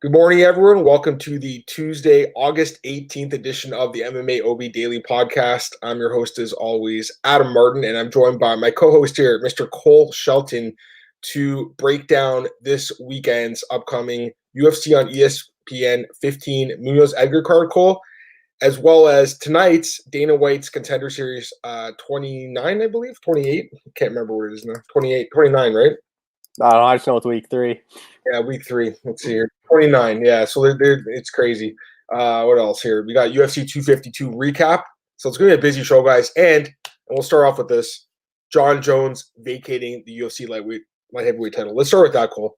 Good morning, everyone. Welcome to the Tuesday, August 18th edition of the MMAOB Daily Podcast. I'm your host, as always, Adam Martin, and I'm joined by my co-host here, Mr. Cole Shelton, to break down this weekend's upcoming UFC on ESPN 15 Munhoz Edgar card, Cole, as well as tonight's Dana White's Contender Series 29, I believe, 28. Can't remember what it is now. 28, 29, right? I don't know. I just know it's week 3. Yeah, week 3. Let's see here. 29. Yeah, so it's crazy. What else here? We got UFC 252 recap. So it's going to be a busy show, guys. And we'll start off with this. Jon Jones vacating the UFC light heavyweight title. Let's start with that, Cole.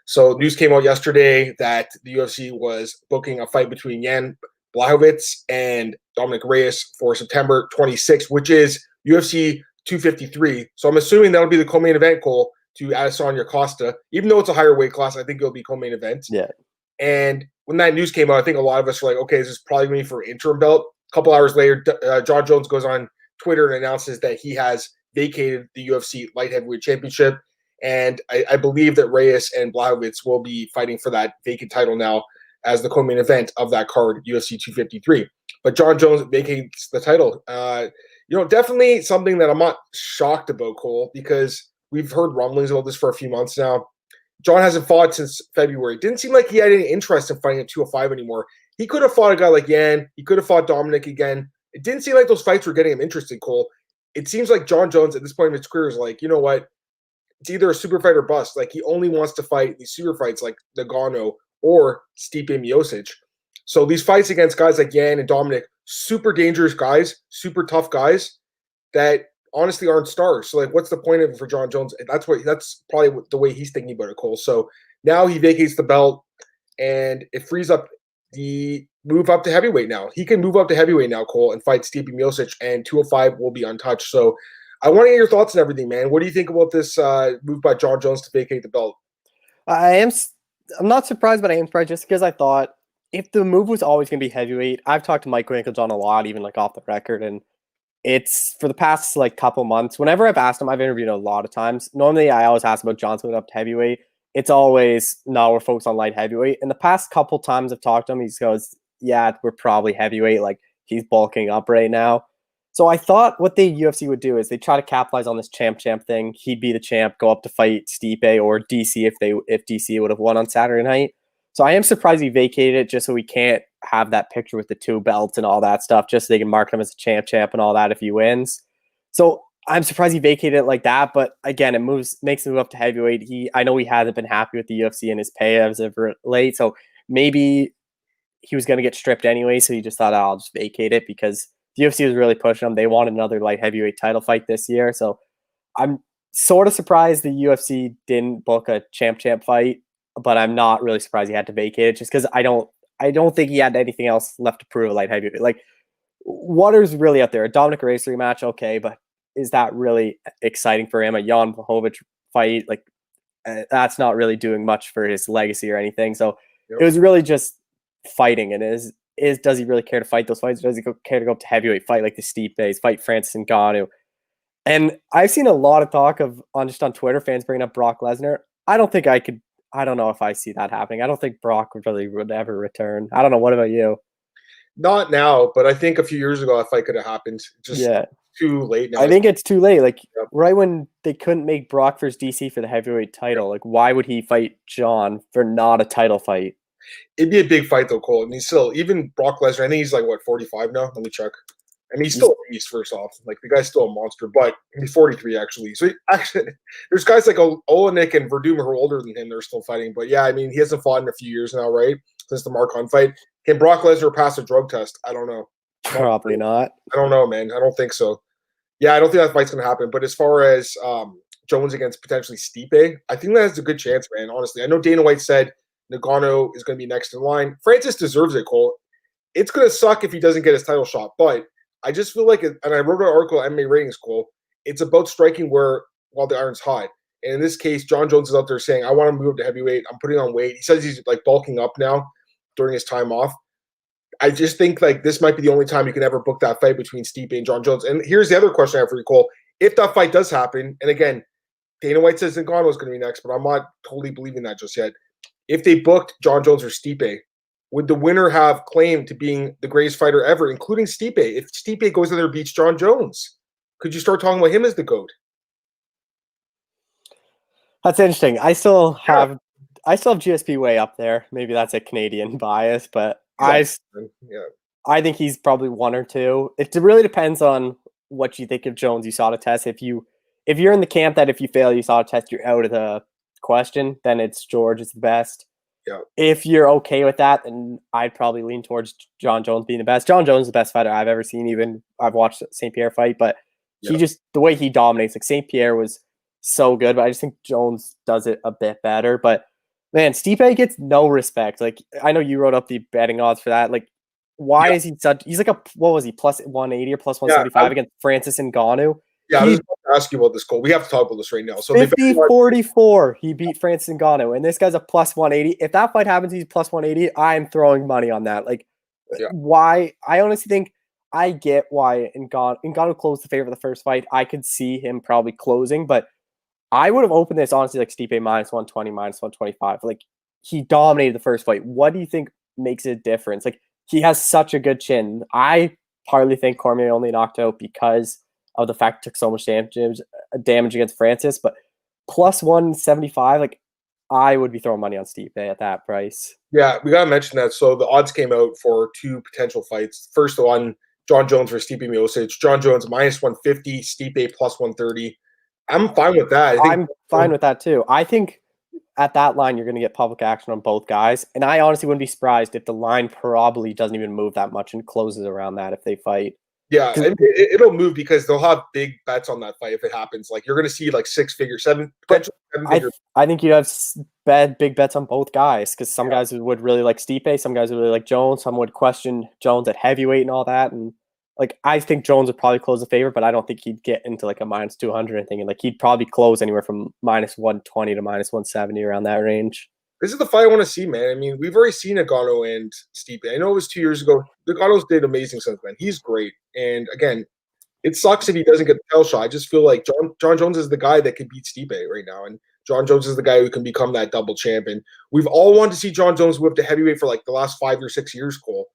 So news came out yesterday that the UFC was booking a fight between Jan Blachowicz and Dominick Reyes for September 26th, which is UFC 253. So I'm assuming that'll be the co-main event, Cole, to Adesanya Costa. Even though it's a higher weight class, I think it'll be co-main event. Yeah. And when that news came out, I think a lot of us were like, okay, this is probably going to be for interim belt. A couple hours later, Jon Jones goes on Twitter and announces that he has vacated the UFC light heavyweight championship. And I believe that Reyes and Blachowicz will be fighting for that vacant title now as the co-main event of that card, UFC 253. But Jon Jones vacates the title. Definitely something that I'm not shocked about, Cole, because we've heard rumblings about this for a few months now. Jon hasn't fought since February. It didn't seem like he had any interest in fighting at 205 anymore. He could have fought a guy like Jan. He could have fought Dominic again. It didn't seem like those fights were getting him interested, Cole. It seems like Jon Jones at this point in his career is like, you know what? It's either a super fight or bust. Like, he only wants to fight these super fights like Nagano or Stipe Miocic. So these fights against guys like Jan and Dominic, super dangerous guys, super tough guys that honestly aren't stars. So, like, what's the point of it for Jon Jones? That's probably the way he's thinking about it, Cole. So now he vacates the belt, and it frees up the move up to heavyweight now. He can move up to heavyweight now, Cole, and fight Stipe Miocic, and 205 will be untouched. So I want to get your thoughts on everything, man. What do you think about this move by Jon Jones to vacate the belt? I'm not surprised, but I am surprised just because I thought if the move was always going to be heavyweight, I've talked to Mike Winklejohn a lot, even like off the record, and it's for the past like couple months. Whenever I've asked him, I've interviewed a lot of times. Normally, I always ask about John's moving up to heavyweight. It's always, no, we're focused on light heavyweight. And the past couple times I've talked to him, he goes, yeah, we're probably heavyweight. Like, he's bulking up right now. So I thought what the UFC would do is they try to capitalize on this champ thing. He'd be the champ, go up to fight Stipe or DC if DC would have won on Saturday night. So I am surprised he vacated it just so we can't have that picture with the 2 belts and all that stuff, just so they can mark him as a champ and all that if he wins. So I'm surprised he vacated it like that. But again, it makes him move up to heavyweight. I know he hasn't been happy with the UFC and his pay as of late. So maybe he was going to get stripped anyway. So he just thought, I'll just vacate it because the UFC was really pushing him. They wanted another light heavyweight title fight this year. So I'm sort of surprised the UFC didn't book a champ fight, but I'm not really surprised he had to vacate it just because I don't think he had anything else left to prove a light heavyweight. Like, what is really out there? A Dominick Reyes rematch, okay, but is that really exciting for him? A Jan Blachowicz fight, like, that's not really doing much for his legacy or anything. So It was really just fighting. And does he really care to fight those fights? Or does he care to go up to heavyweight, fight like the Stipe's, fight Francis Ngannou? And I've seen a lot of talk on Twitter, fans bringing up Brock Lesnar. I don't know if I see that happening. I don't think Brock really would ever return. I don't know. What about you? Not now, but I think a few years ago that fight could have happened. Just too late now. I think it's too late. Like, right when they couldn't make Brock versus DC for the heavyweight title, like, why would he fight Jon for not a title fight? It'd be a big fight though, Cole. And he's still, even Brock Lesnar, I think he's like, 45 now? Let me check. I mean, he's still a beast, first off. Like, the guy's still a monster, but he's 43, actually. So, there's guys like Olenek and Verdum who are older than him. They're still fighting. But, yeah, I mean, he hasn't fought in a few years now, right? Since the Mark Hunt fight. Can Brock Lesnar pass a drug test? I don't know. Probably not. I don't know, man. I don't think so. Yeah, I don't think that fight's going to happen. But as far as Jones against potentially Stipe, I think that has a good chance, man, honestly. I know Dana White said Nagano is going to be next in line. Francis deserves it, Cole. It's going to suck if he doesn't get his title shot, but I just feel like, and I wrote an article on MMA Ratings, Cole, it's about striking while the iron's hot. And in this case, Jon Jones is out there saying, I want to move up to heavyweight. I'm putting on weight. He says he's like bulking up now during his time off. I just think like this might be the only time you can ever book that fight between Stipe and Jon Jones. And here's the other question I have for you, Cole. If that fight does happen, and again, Dana White says Ngannou is going to be next, but I'm not totally believing that just yet. if they booked John Jones or Stipe, would the winner have claim to being the greatest fighter ever, including Stipe? If Stipe goes in there and beats John Jones, could you start talking about him as the GOAT? That's interesting. I still have GSP way up there. Maybe that's a Canadian bias, but I think he's probably one or two. It really depends on what you think of Jones. You saw the test. If you're in the camp that if you fail, you saw a test, you're out of the question, then it's George is the best. Yeah. If you're okay with that, then I'd probably lean towards John Jones being the best. John Jones is the best fighter I've ever seen. Even I've watched St. Pierre fight, but he just the way he dominates. Like St. Pierre was so good, but I just think Jones does it a bit better. But man, Stipe gets no respect. Like I know you wrote up the betting odds for that. Like why is he such? He's like what was he plus 180 or plus 175 against Francis Ngannou? Yeah, I was about to ask you about this, Cole. We have to talk about this right now. So 50-44, he beat Francis Ngannou, and this guy's a plus 180. If that fight happens, he's plus 180. I'm throwing money on that. Like, why? I honestly think I get why Ngannou closed the favorite of the first fight. I could see him probably closing, but I would have opened this honestly like Stipe minus 120, minus 125. Like, he dominated the first fight. What do you think makes a difference? Like, he has such a good chin. I partly think Cormier only knocked out because of the fact he took so much damage against Francis, but plus 175, like I would be throwing money on Stipe at that price. Yeah, we gotta mention that. So the odds came out for two potential fights. First one, John Jones versus Stipe Miocic. John Jones minus 150, Stipe plus 130. I'm fine with that. I'm fine with that too. I think at that line you're going to get public action on both guys, and I honestly wouldn't be surprised if the line probably doesn't even move that much and closes around that if they fight. Yeah, it'll move because they'll have big bets on that fight if it happens. Like you're going to see like seven figure. I think you have big bets on both guys because some guys would really like Stipe, some guys would really like Jones, some would question Jones at heavyweight and all that. And like I think Jones would probably close the favorite, but I don't think he'd get into like a minus 200 or thing. And like he'd probably close anywhere from minus 120 to minus 170 around that range. This is the fight I want to see, man. I mean, we've already seen Ngannou and Stipe. I know it was 2 years ago. Ngannou's did amazing since then. He's great. And again, it sucks if he doesn't get the title shot. I just feel like John Jones is the guy that can beat Stipe right now. And John Jones is the guy who can become that double champion. We've all wanted to see John Jones whip the heavyweight for like the last 5 or 6 years, Cole.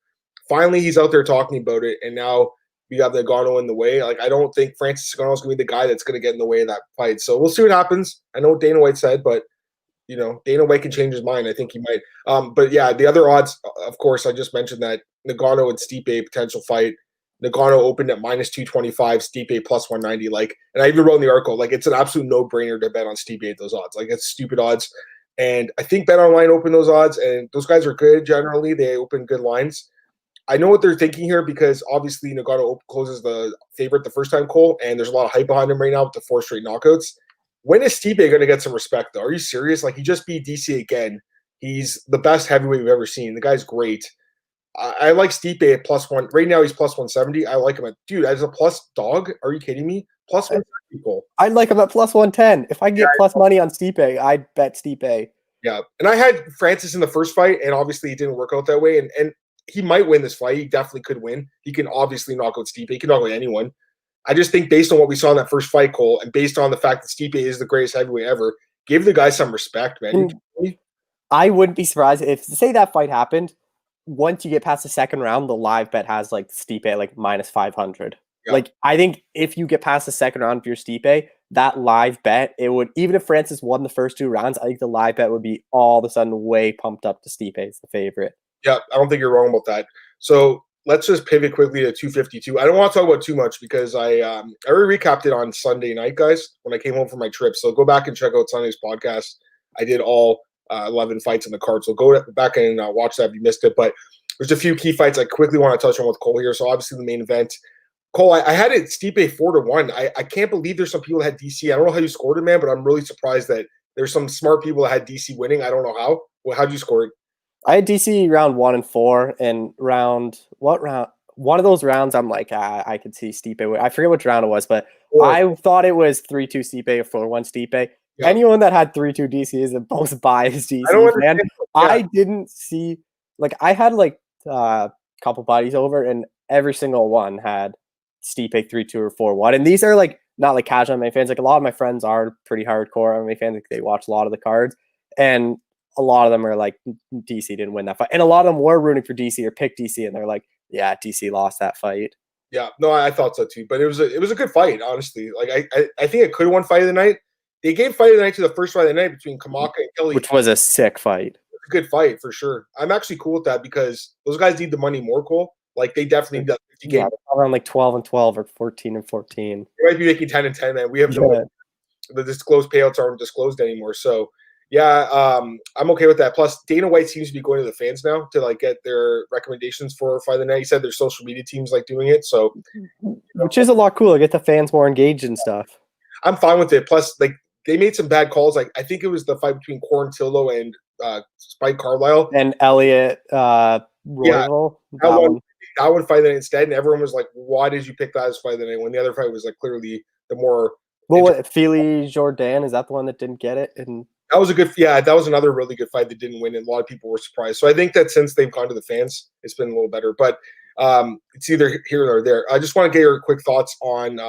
Finally, he's out there talking about it. And now we got the Ngannou in the way. Like, I don't think Francis Ngannou is going to be the guy that's going to get in the way of that fight. So we'll see what happens. I know what Dana White said, but you know, Dana White can change his mind. I think he might. But yeah, the other odds, of course, I just mentioned that Ngannou and Stipe potential fight. Ngannou opened at minus 225, Stipe plus 190. Like, and I even wrote in the article, like, it's an absolute no-brainer to bet on Stipe at those odds. Like, it's stupid odds. And I think Bet Online opened those odds, and those guys are good generally. They open good lines. I know what they're thinking here because obviously Ngannou closes the favorite the first time, Cole, and there's a lot of hype behind him right now with the 4 straight knockouts. When is Stipe going to get some respect, though? Are you serious? Like, he just beat DC again. He's the best heavyweight we've ever seen. The guy's great. I like Stipe at plus 1. Right now, he's plus 170. I like him at, dude, as a plus dog. Are you kidding me? Plus 170, Cole. I'd like him at plus 110. If I can get plus money on Stipe, I'd bet Stipe. Yeah. And I had Francis in the first fight, and obviously it didn't work out that way. And he might win this fight. He definitely could win. He can obviously knock out Stipe. He can knock out anyone. I just think based on what we saw in that first fight, Cole, and based on the fact that Stipe is the greatest heavyweight ever, give the guy some respect, man. I wouldn't be surprised if, say that fight happened, once you get past the second round, the live bet has like Stipe at like minus 500. Yeah. Like, I think if you get past the second round for your Stipe, that live bet, it would, even if Francis won the first 2 rounds, I think the live bet would be all of a sudden way pumped up to Stipe as the favorite. Yeah, I don't think you're wrong about that. So let's just pivot quickly to 252. I don't want to talk about too much because I already recapped it on Sunday night, guys, when I came home from my trip. So go back and check out Sunday's podcast. I did all 11 fights in the card. So go back and watch that if you missed it. But there's a few key fights I quickly want to touch on with Cole here. So obviously the main event. Cole, I had it Stipe 4-1. I can't believe there's some people that had DC. I don't know how you scored it, man, but I'm really surprised that there's some smart people that had DC winning. I don't know how. Well, how'd you score it? I had DC round 1 and 4, and one of those rounds, I'm like, I could see Stipe. I forget which round it was, but I thought it was 3-2 Stipe or 4-1 Stipe. Yeah. Anyone that had 3-2 DC is the most biased DC fan. Yeah. I didn't see, like, I had like a couple buddies over, and every single one had Stipe 3-2 or 4-1. And these are like not like casual MMA fans. Like, a lot of my friends are pretty hardcore MMA fans. Like, they watch a lot of the cards, and a lot of them are like, DC didn't win that fight. And a lot of them were rooting for DC or picked DC, and they're like, yeah, DC lost that fight. Yeah, no, I thought so too. But it was a good fight, honestly. Like I think it could have won fight of the night. They gave fight of the night to the first fight of the night between Kamaka and Kelly, which was a sick fight. A good fight for sure. I'm actually cool with that because those guys need the money more, Cole. Like they definitely need that 50 game. Around like 12-12 or 14-14. They might be making 10-10, man. We have no the disclosed payouts aren't disclosed anymore. So yeah, I'm okay with that. Plus, Dana White seems to be going to the fans now to like get their recommendations for fight of the night. He said their social media teams like doing it, so which is a lot cooler. Get the fans more engaged and stuff. I'm fine with it. Plus, like they made some bad calls. Like I think it was the fight between Quarantillo and Spike Carlisle and Elliot Royal. Yeah, that one fight of the night instead, and everyone was like, "Why did you pick that as fight of the night?" When the other fight was like clearly the more. Well, Fili Jordan, is that the one that didn't get it? And that was that was another really good fight that didn't win, and a lot of people were surprised. So I think that since they've gone to the fans, it's been a little better. But it's either here or there. I just want to get your quick thoughts on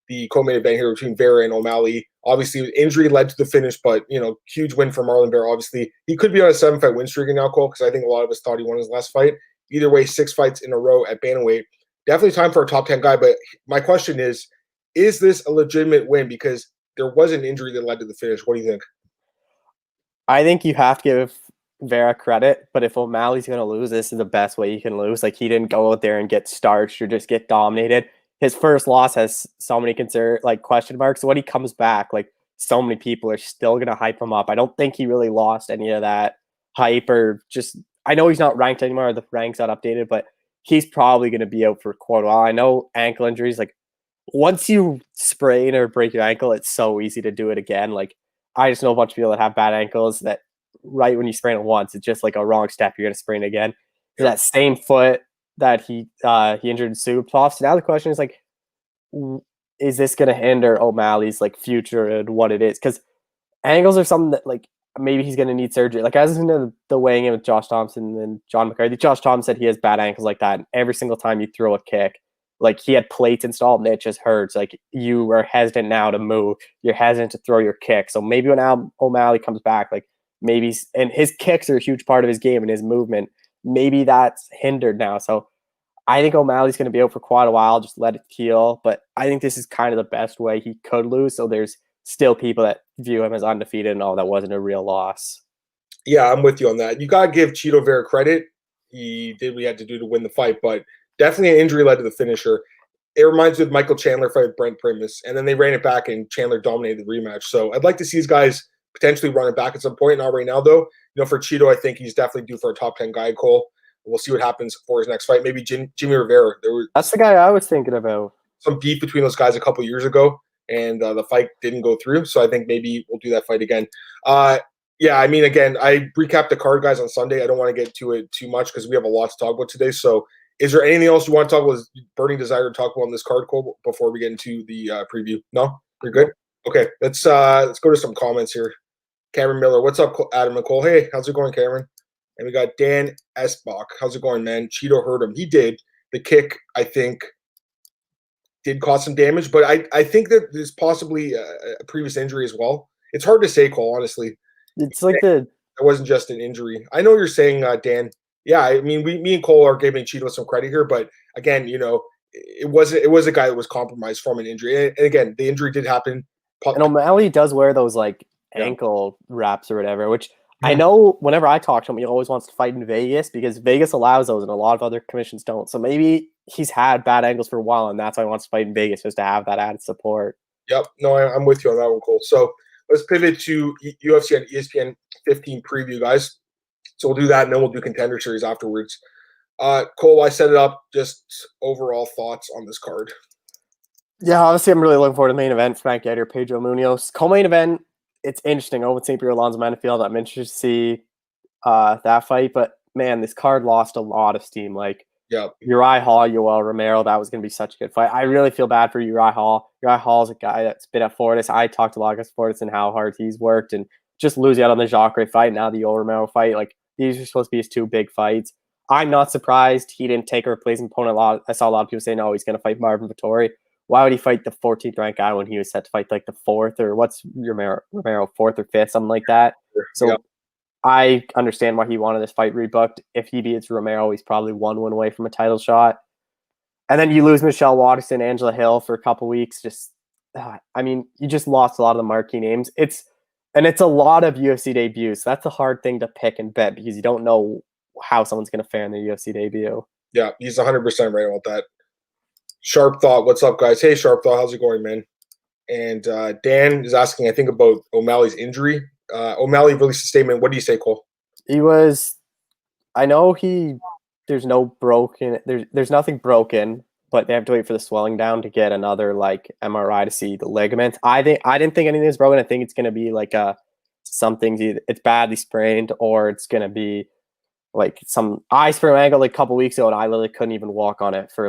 the co-main event here between Vera and O'Malley. Obviously, injury led to the finish, but huge win for Marlon Vera. Obviously, he could be on a 7-fight win streak now, Cole, because I think a lot of us thought he won his last fight. Either way, 6 fights in a row at bantamweight. Definitely time for a top 10 guy. But my question is this a legitimate win? Because there was an injury that led to the finish. What do you think? I think you have to give Vera credit, but if O'Malley's going to lose, this is the best way he can lose. Like, he didn't go out there and get starched or just get dominated. His first loss has so many question marks. So when he comes back, like, so many people are still going to hype him up. I don't think he really lost any of that hype or just – I know he's not ranked anymore. The rank's not updated, but he's probably going to be out for quite a while. I know ankle injuries, like, once you sprain or break your ankle, it's so easy to do it again. Like, I just know a bunch of people that have bad ankles that right when you sprain it once, it's just like a wrong step. You're going to sprain it again. Yeah. That same foot that he injured in Subov. So now the question is, like, is this going to hinder O'Malley's like future and what it is? Because ankles are something that, like, maybe he's going to need surgery. Like, I was in the weighing in with Josh Thompson and John McCarthy. Josh Thompson said he has bad ankles like that. And every single time you throw a kick, like, he had plates installed and it just hurts. Like, you are hesitant now to move. You're hesitant to throw your kick. So maybe when O'Malley comes back, like, maybe, and his kicks are a huge part of his game and his movement, maybe that's hindered now. So I think O'Malley's going to be out for quite a while. Just let it heal. But I think this is kind of the best way he could lose. So there's still people that view him as undefeated and all that wasn't a real loss. Yeah, I'm with you on that. You got to give Chito Vera credit. He did what he had to do to win the fight, but definitely an injury led to the finisher. It reminds me of Michael Chandler fight with Brent Primus, and then they ran it back and Chandler dominated the rematch. So I'd like to see these guys potentially run it back at some point. Not right now, though. For Chito, I think he's definitely due for a top 10 guy, Cole. We'll see what happens for his next fight. Maybe Jimmy Rivera. That's the guy I was thinking about. Some beef between those guys a couple years ago, and the fight didn't go through. So I think maybe we'll do that fight again. Yeah, I mean, again, I recapped the card, guys, on Sunday. I don't want to get to it too much because we have a lot to talk about today. So is there anything else you want to talk about, burning desire to talk about on this card, Cole, before we get into the preview? No? You're good? Okay, let's go to some comments here. Cameron Miller, what's up, Adam Nicole? Hey, how's it going, Cameron? And we got Dan Esbach. How's it going, man? Cheeto hurt him. He did. The kick, I think, did cause some damage, but I think that there's possibly a previous injury as well. It's hard to say, Cole, honestly. It's like it wasn't just an injury. I know what you're saying, Dan. Yeah, I mean, me and Cole are giving Cheeto some credit here, but again, it was a guy that was compromised from an injury. And again, the injury did happen. And O'Malley does wear those ankle wraps or whatever, which I know whenever I talk to him, he always wants to fight in Vegas because Vegas allows those and a lot of other commissions don't. So maybe he's had bad ankles for a while and that's why he wants to fight in Vegas, just to have that added support. Yep. No, I'm with you on that one, Cole. So let's pivot to UFC and ESPN 15 preview, guys. So we'll do that, and then we'll do Contender Series afterwards. Cole, I set it up. Just overall thoughts on this card. Yeah, obviously, I'm really looking forward to the main event. Frankie Edgar, Pedro Munhoz. Co-main event, it's interesting. Owen St. Pierre, Alonzo Minifield. I'm interested to see that fight. But, man, this card lost a lot of steam. Uriah Hall, Yoel Romero, that was going to be such a good fight. I really feel bad for Uriah Hall. Uriah Hall is a guy that's been at Fortis. I talked a lot against Fortis and how hard he's worked. And just losing out on the Jacare fight, now the Yoel Romero fight, these are supposed to be his 2 big fights. I'm not surprised he didn't take a replacement opponent. I saw a lot of people saying, "Oh, he's going to fight Marvin Vettori." Why would he fight the 14th ranked guy when he was set to fight the 4th or what's Romero 4th or 5th, something like that? So I understand why he wanted this fight rebooked. If he beats Romero, he's probably 1 win away from a title shot. And then you lose Michelle Waterson, Angela Hill for a couple weeks. You just lost a lot of the marquee names. It's a lot of UFC debuts. So that's a hard thing to pick and bet because you don't know how someone's going to fare in their UFC debut. Yeah, he's 100% right about that. Sharp Thought, what's up, guys? Hey, Sharp Thought, how's it going, man? And Dan is asking, I think, about O'Malley's injury. O'Malley released a statement. What do you say, Cole? There's nothing broken, but they have to wait for the swelling down to get another MRI to see the ligaments. I didn't think anything was broken. I think it's going to be it's badly sprained or it's going to be I sprained my ankle a couple weeks ago and I literally couldn't even walk on it for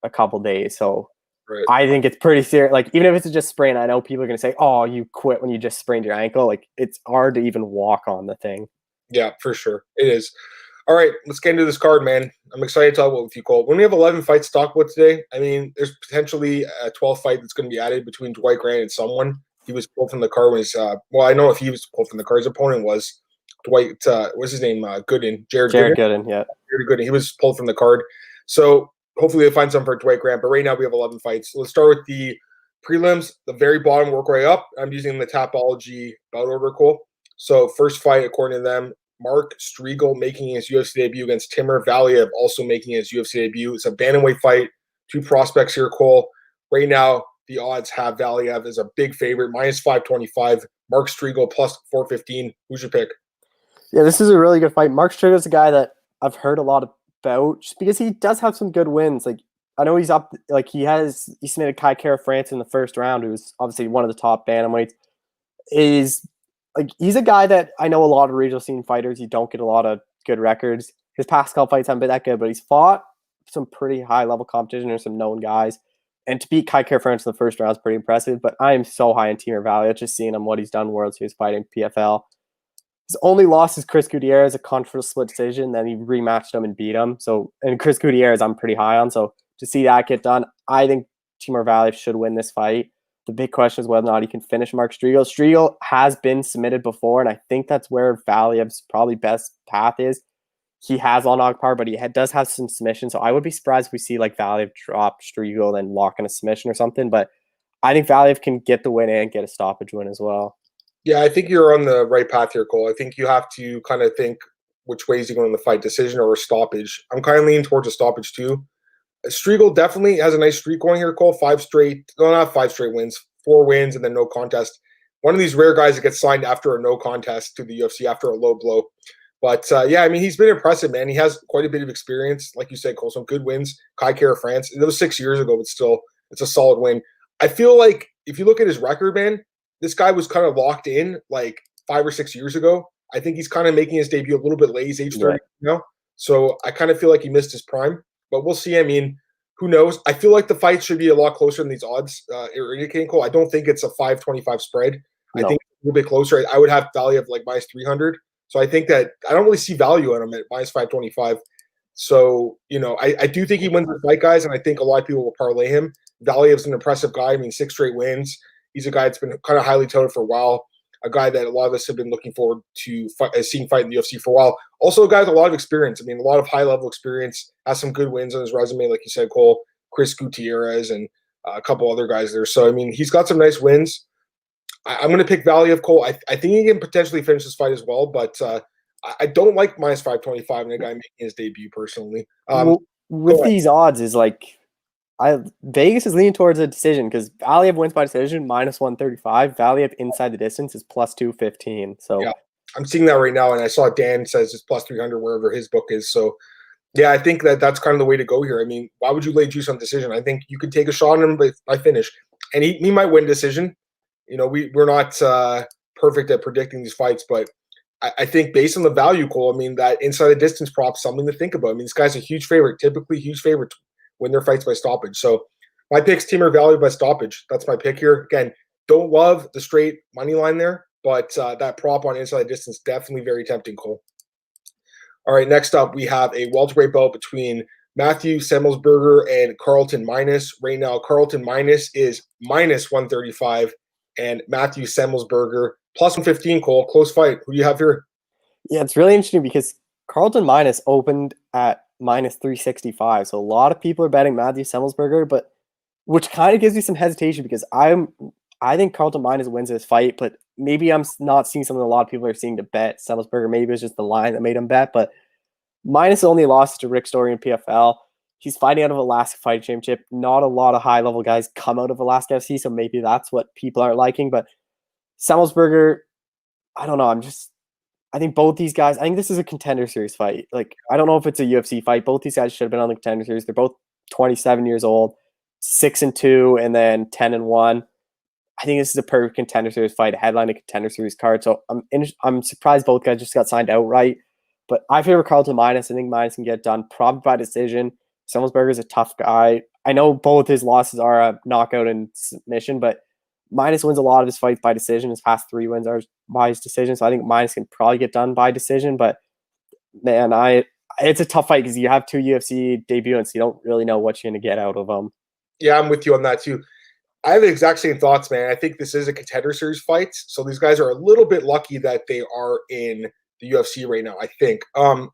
a couple days. So right. I think it's pretty serious. Even if it's just sprain, I know people are going to say, "Oh, you quit when you just sprained your ankle." It's hard to even walk on the thing. Yeah, for sure. It is. All right, let's get into this card, man. I'm excited to talk about with you, Cole. When we have 11 fights to talk about today, there's potentially a 12th fight that's going to be added between Dwight Grant and someone. He was pulled from the card when I know if he was pulled from the card. His opponent was Dwight, what's his name? Gooden. Jared Gooden, yeah. Jared Gooden. He was pulled from the card. So hopefully they'll find something for Dwight Grant. But right now we have 11 fights. So let's start with the prelims, the very bottom, work right up. I'm using the Tapology bout order, Cole. So first fight, according to them, Mark Striegel making his UFC debut against Timur Valiev, also making his UFC debut. It's a bantamweight fight. 2 prospects here, Cole. Right now, the odds have Valiev as a big favorite, minus 525. Mark Striegel plus 415. Who's your pick? Yeah, this is a really good fight. Mark Striegel is a guy that I've heard a lot about just because he does have some good wins. I know he's up. He submitted Kai Kara France in the first round, who's obviously one of the top bantamweights. He's a guy that I know a lot of regional scene fighters, you don't get a lot of good records. His past couple fights haven't been that good, but he's fought some pretty high-level competition or some known guys. And to beat Kai Kara France in the first round is pretty impressive, but I am so high in Timur Valiev, just seeing him, what he's done World Series fighting, PFL. His only loss is Chris Gutierrez, a controversial split decision, then he rematched him and beat him. And Chris Gutierrez I'm pretty high on, so to see that get done, I think Timur Valiev should win this fight. The big question is whether or not he can finish Mark Striegel. Striegel has been submitted before, and I think that's where Valiev's probably best path is. He has on-knock power, but he does have some submission, so I would be surprised if we see Valiev drop Striegel and lock in a submission or something, but I think Valiev can get the win and get a stoppage win as well. Yeah, I think you're on the right path here, Cole. I think you have to kind of think which way is he going in the fight, decision or a stoppage. I'm kind of leaning towards a stoppage too. Striegel definitely has a nice streak going here, Cole. 5 straight, no, not 5 straight wins, 4 wins and then no contest. One of these rare guys that gets signed after a no contest to the UFC after a low blow. But he's been impressive, man. He has quite a bit of experience, like you said, Cole. Some good wins. Kai Kara France. It was 6 years ago, but still, it's a solid win. I feel like if you look at his record, man, this guy was kind of locked in 5 or 6 years ago. I think he's kind of making his debut a little bit late. He's age 30 now. So I kind of feel like he missed his prime. But we'll see. Who knows? I feel like the fight should be a lot closer than these odds are indicating, Cole. I don't think it's a 525 spread. No. I think it's a little bit closer. I would have value of minus 300. So I think that I don't really see value on him at minus 525. So, I do think he wins the fight, guys, and I think a lot of people will parlay him. Valiev's an impressive guy. 6 straight wins. He's a guy that's been kind of highly touted for a while. A guy that a lot of us have been looking forward to seeing fight in the UFC for a while. Also a guy with a lot of experience. A lot of high-level experience. Has some good wins on his resume, like you said, Cole. Chris Gutierrez and a couple other guys there. So, he's got some nice wins. I'm going to pick Valiev, Cole. I think he can potentially finish this fight as well, but I don't like minus 525 and a guy making his debut personally. With these odds is Vegas is leaning towards a decision because Valiev wins by decision, minus 135. Valiev inside the distance is plus 215. So yeah, I'm seeing that right now, and I saw Dan says it's plus 300 wherever his book is. So yeah, I think that's kind of the way to go here. Why would you lay juice on decision? I think you could take a shot on him, but I finish, and he might win decision. We're not perfect at predicting these fights, but I think based on the value, Cole, that inside the distance prop, something to think about. This guy's a huge favorite, typically huge favorite to win their fights by stoppage. So my pick's Timur Valiev by stoppage. That's my pick here. Again, don't love the straight money line there, but that prop on inside the distance, definitely very tempting, Cole. All right, next up, we have a welterweight bout between Matthew Semmelsberger and Carlton Minus. Right now, Carlton Minus is minus 135, and Matthew Semmelsberger plus 115, Cole. Close fight. Who do you have here? Yeah, it's really interesting because Carlton minus opened at minus 365. So a lot of people are betting Matthew Semmelsberger, but which kind of gives me some hesitation because I think Carlton minus wins this fight, but maybe I'm not seeing something a lot of people are seeing to bet Semmelsberger. Maybe it's just the line that made him bet, but minus only lost to Rick Story in PFL. He's fighting out of Alaska Fight Championship. Not a lot of high level guys come out of Alaska FC, so maybe that's what people are liking. But Semmelsberger, I don't know. I think both these guys, I think this is a Contender Series fight. Like, I don't know if it's a UFC fight. Both these guys should have been on the Contender Series. They're both 27 years old, 6-2, and then 10-1. I think this is a perfect Contender Series fight, a headline a Contender Series card. So I'm surprised both guys just got signed outright. But I favor Carlton minus. I think minus can get done probably by decision. Semmelsberger is a tough guy. I know both his losses are a knockout and submission, but minus wins a lot of his fights by decision. His past 3 wins are by his decision. So I think minus can probably get done by decision. But man, it's a tough fight because you have 2 UFC debutants. You don't really know what you're going to get out of them. Yeah, I'm with you on that too. I have the exact same thoughts, man. I think this is a Contender Series fight, so these guys are a little bit lucky that they are in the UFC right now, I think.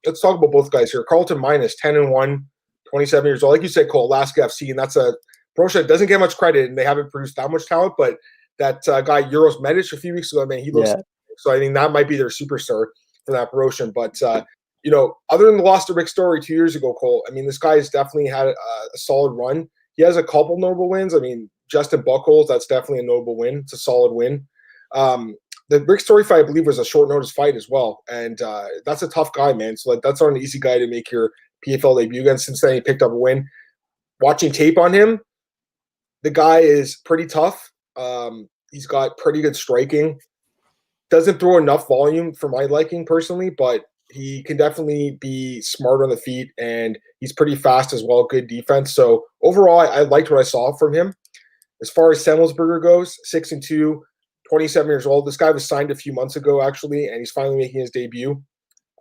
Let's talk about both guys here. Carlton minus 10-1, 27 years old. Like you said, Cole, Alaska FC, and that's a promotion that doesn't get much credit, and they haven't produced that much talent, but that guy, Euros Medic, a few weeks ago, man, he looks so I think that might be their superstar for that promotion. But, other than the loss to Rick Story 2 years ago, Cole, I mean, this guy has definitely had a solid run. He has a couple notable wins. I mean, Justin Buchholz, that's definitely a notable win. It's a solid win. The Rick Story fight, I believe, was a short notice fight as well. And that's a tough guy, man. So that's not an easy guy to make your PFL debut against. Since then, he picked up a win. Watching tape on him, the guy is pretty tough. He's got pretty good striking. Doesn't throw enough volume for my liking personally, but he can definitely be smart on the feet, and he's pretty fast as well. Good defense. So overall, I liked what I saw from him. As far as Semmelsberger goes, 6-2, 27 years old. This guy was signed a few months ago, actually, and he's finally making his debut.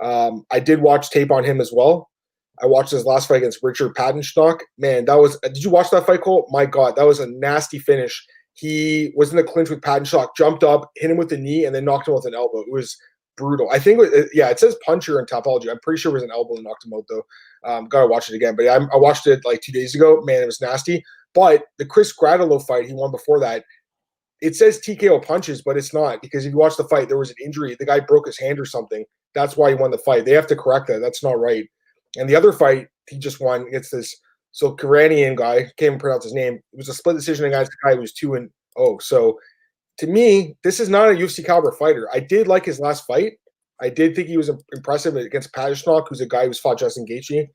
I did watch tape on him as well. I watched his last fight against Richard Padenstock. Man, did you watch that fight, Cole? My God, that was a nasty finish. He was in the clinch with Padenstock, jumped up, hit him with the knee, and then knocked him with an elbow. It was brutal. I think, it says puncher in Topology. I'm pretty sure it was an elbow that knocked him out, though. Gotta watch it again. But I watched it like 2 days ago. Man, it was nasty. But the Chris Gradolo fight he won before that, it says TKO punches, but it's not, because if you watch the fight, there was an injury. The guy broke his hand or something. That's why he won the fight. They have to correct that. That's not right. And the other fight he just won against this Kiranian guy, can't even pronounce his name. It was a split decision against a guy who was 2-0. So to me, this is not a UFC caliber fighter. I did like his last fight. I did think he was impressive against Padenstock, who's a guy who's fought Justin Gaethje.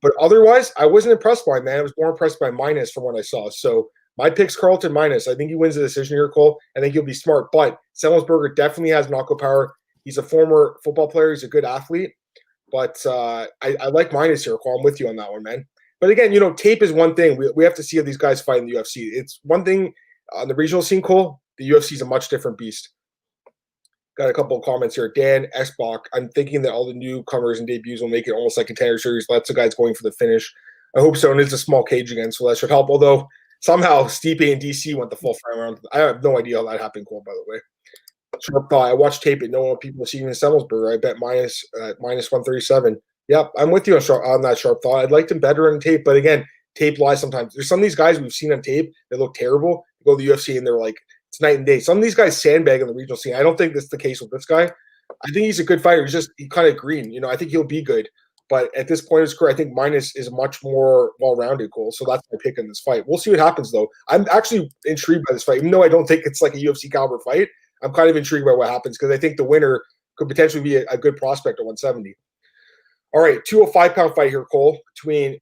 But otherwise, I wasn't impressed by him, man. I was more impressed by minus from what I saw. So my pick's Carlton minus. I think he wins the decision here, Cole. I think he'll be smart. But Semmelsberger definitely has knockout power. He's a former football player. He's a good athlete. But I like minus here, Cole. I'm with you on that one, man. But again, tape is one thing. We have to see how these guys fight in the UFC. It's one thing on the regional scene, Cole. The UFC is a much different beast. Got a couple of comments here. Dan Esbach, I'm thinking that all the newcomers and debuts will make it almost like Contender Series. Lots of guys going for the finish. I hope so, and it's a small cage again, so that should help. Although somehow Stipe and DC went the full frame round. I have no idea how that happened, Cole, by the way. Sharp thought. I watched tape and no one people see even Semmelsberger. I bet minus 137. Yep, I'm with you on that sharp thought. I'd like him better on tape, but again, tape lies sometimes. There's some of these guys we've seen on tape that look terrible. They go to the UFC and they're like, it's night and day. Some of these guys sandbag in the regional scene. I don't think that's the case with this guy. I think he's a good fighter. He's kind of green. I think he'll be good. But at this point in his career, I think minus is much more well-rounded, Cole. So that's my pick in this fight. We'll see what happens, though. I'm actually intrigued by this fight. Even though I don't think it's like a UFC caliber fight, I'm kind of intrigued by what happens because I think the winner could potentially be a good prospect at 170. All right, 205-pound fight here, Cole, between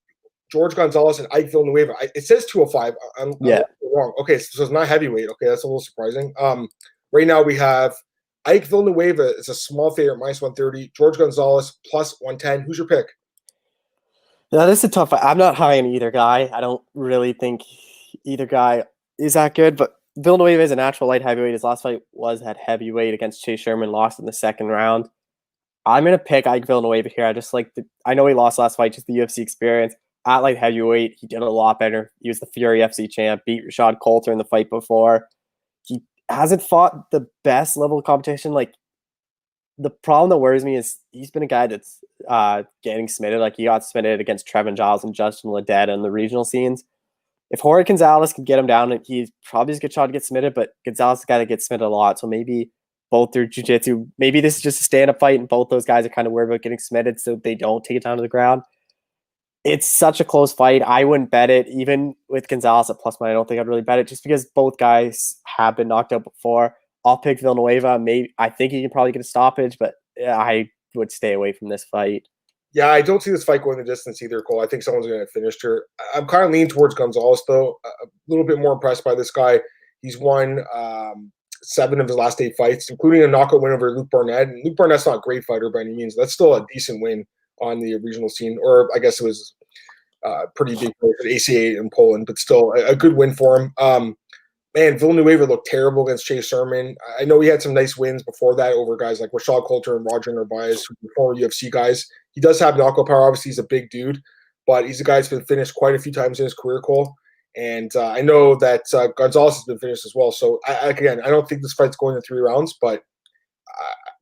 George Gonzalez and Ike Villanueva. It says 205. I'm wrong. Okay, so it's not heavyweight. Okay, that's a little surprising. Right now we have Ike Villanueva is a small favorite, minus 130. George Gonzalez, plus 110. Who's your pick? Yeah, this is a tough fight. I'm not high on either guy. I don't really think either guy is that good, but Villanueva is a natural light heavyweight. His last fight was at heavyweight against Chase Sherman, lost in the second round. I'm going to pick Ike Villanueva here. I know he lost last fight, just the UFC experience. At light heavyweight, he did a lot better. He was the Fury FC champ, beat Rashad Coulter in the fight before. He hasn't fought the best level of competition. Like, the problem that worries me is he's been a guy that's getting submitted. Like, he got submitted against Trevin Giles and Justin Ledetta in the regional scenes. If Jorge Gonzalez can get him down, he's probably a good shot to get submitted, but Gonzalez is a guy that gets submitted a lot. So maybe both through jiu-jitsu, maybe this is just a stand-up fight, and both those guys are kind of worried about getting submitted so they don't take it down to the ground. It's such a close fight. I wouldn't bet it, even with Gonzalez at plus money. I don't think I'd really bet it, just because both guys have been knocked out before. I'll pick Villanueva. Maybe I think he can probably get a stoppage, but I would stay away from this fight. Yeah, I don't see this fight going the distance either, Cole. I think someone's going to finish her. I'm kind of leaning towards Gonzalez, though. A little bit more impressed by this guy. He's won 7 of his last 8 fights, including a knockout win over Luke Barnett. And Luke Barnett's not a great fighter by any means. That's still a decent win on the regional scene, or I guess it was pretty big for ACA in Poland, but still a good win for him. Man, Villanueva looked terrible against Chase Sermon. I know he had some nice wins before that over guys like Rashad Coulter and Roger Narvaez, who were former UFC guys. He does have knockout power. Obviously, he's a big dude, but he's a guy that's been finished quite a few times in his career, Cole. And I know that Gonzalez has been finished as well. So, again, I don't think this fight's going to 3 rounds, but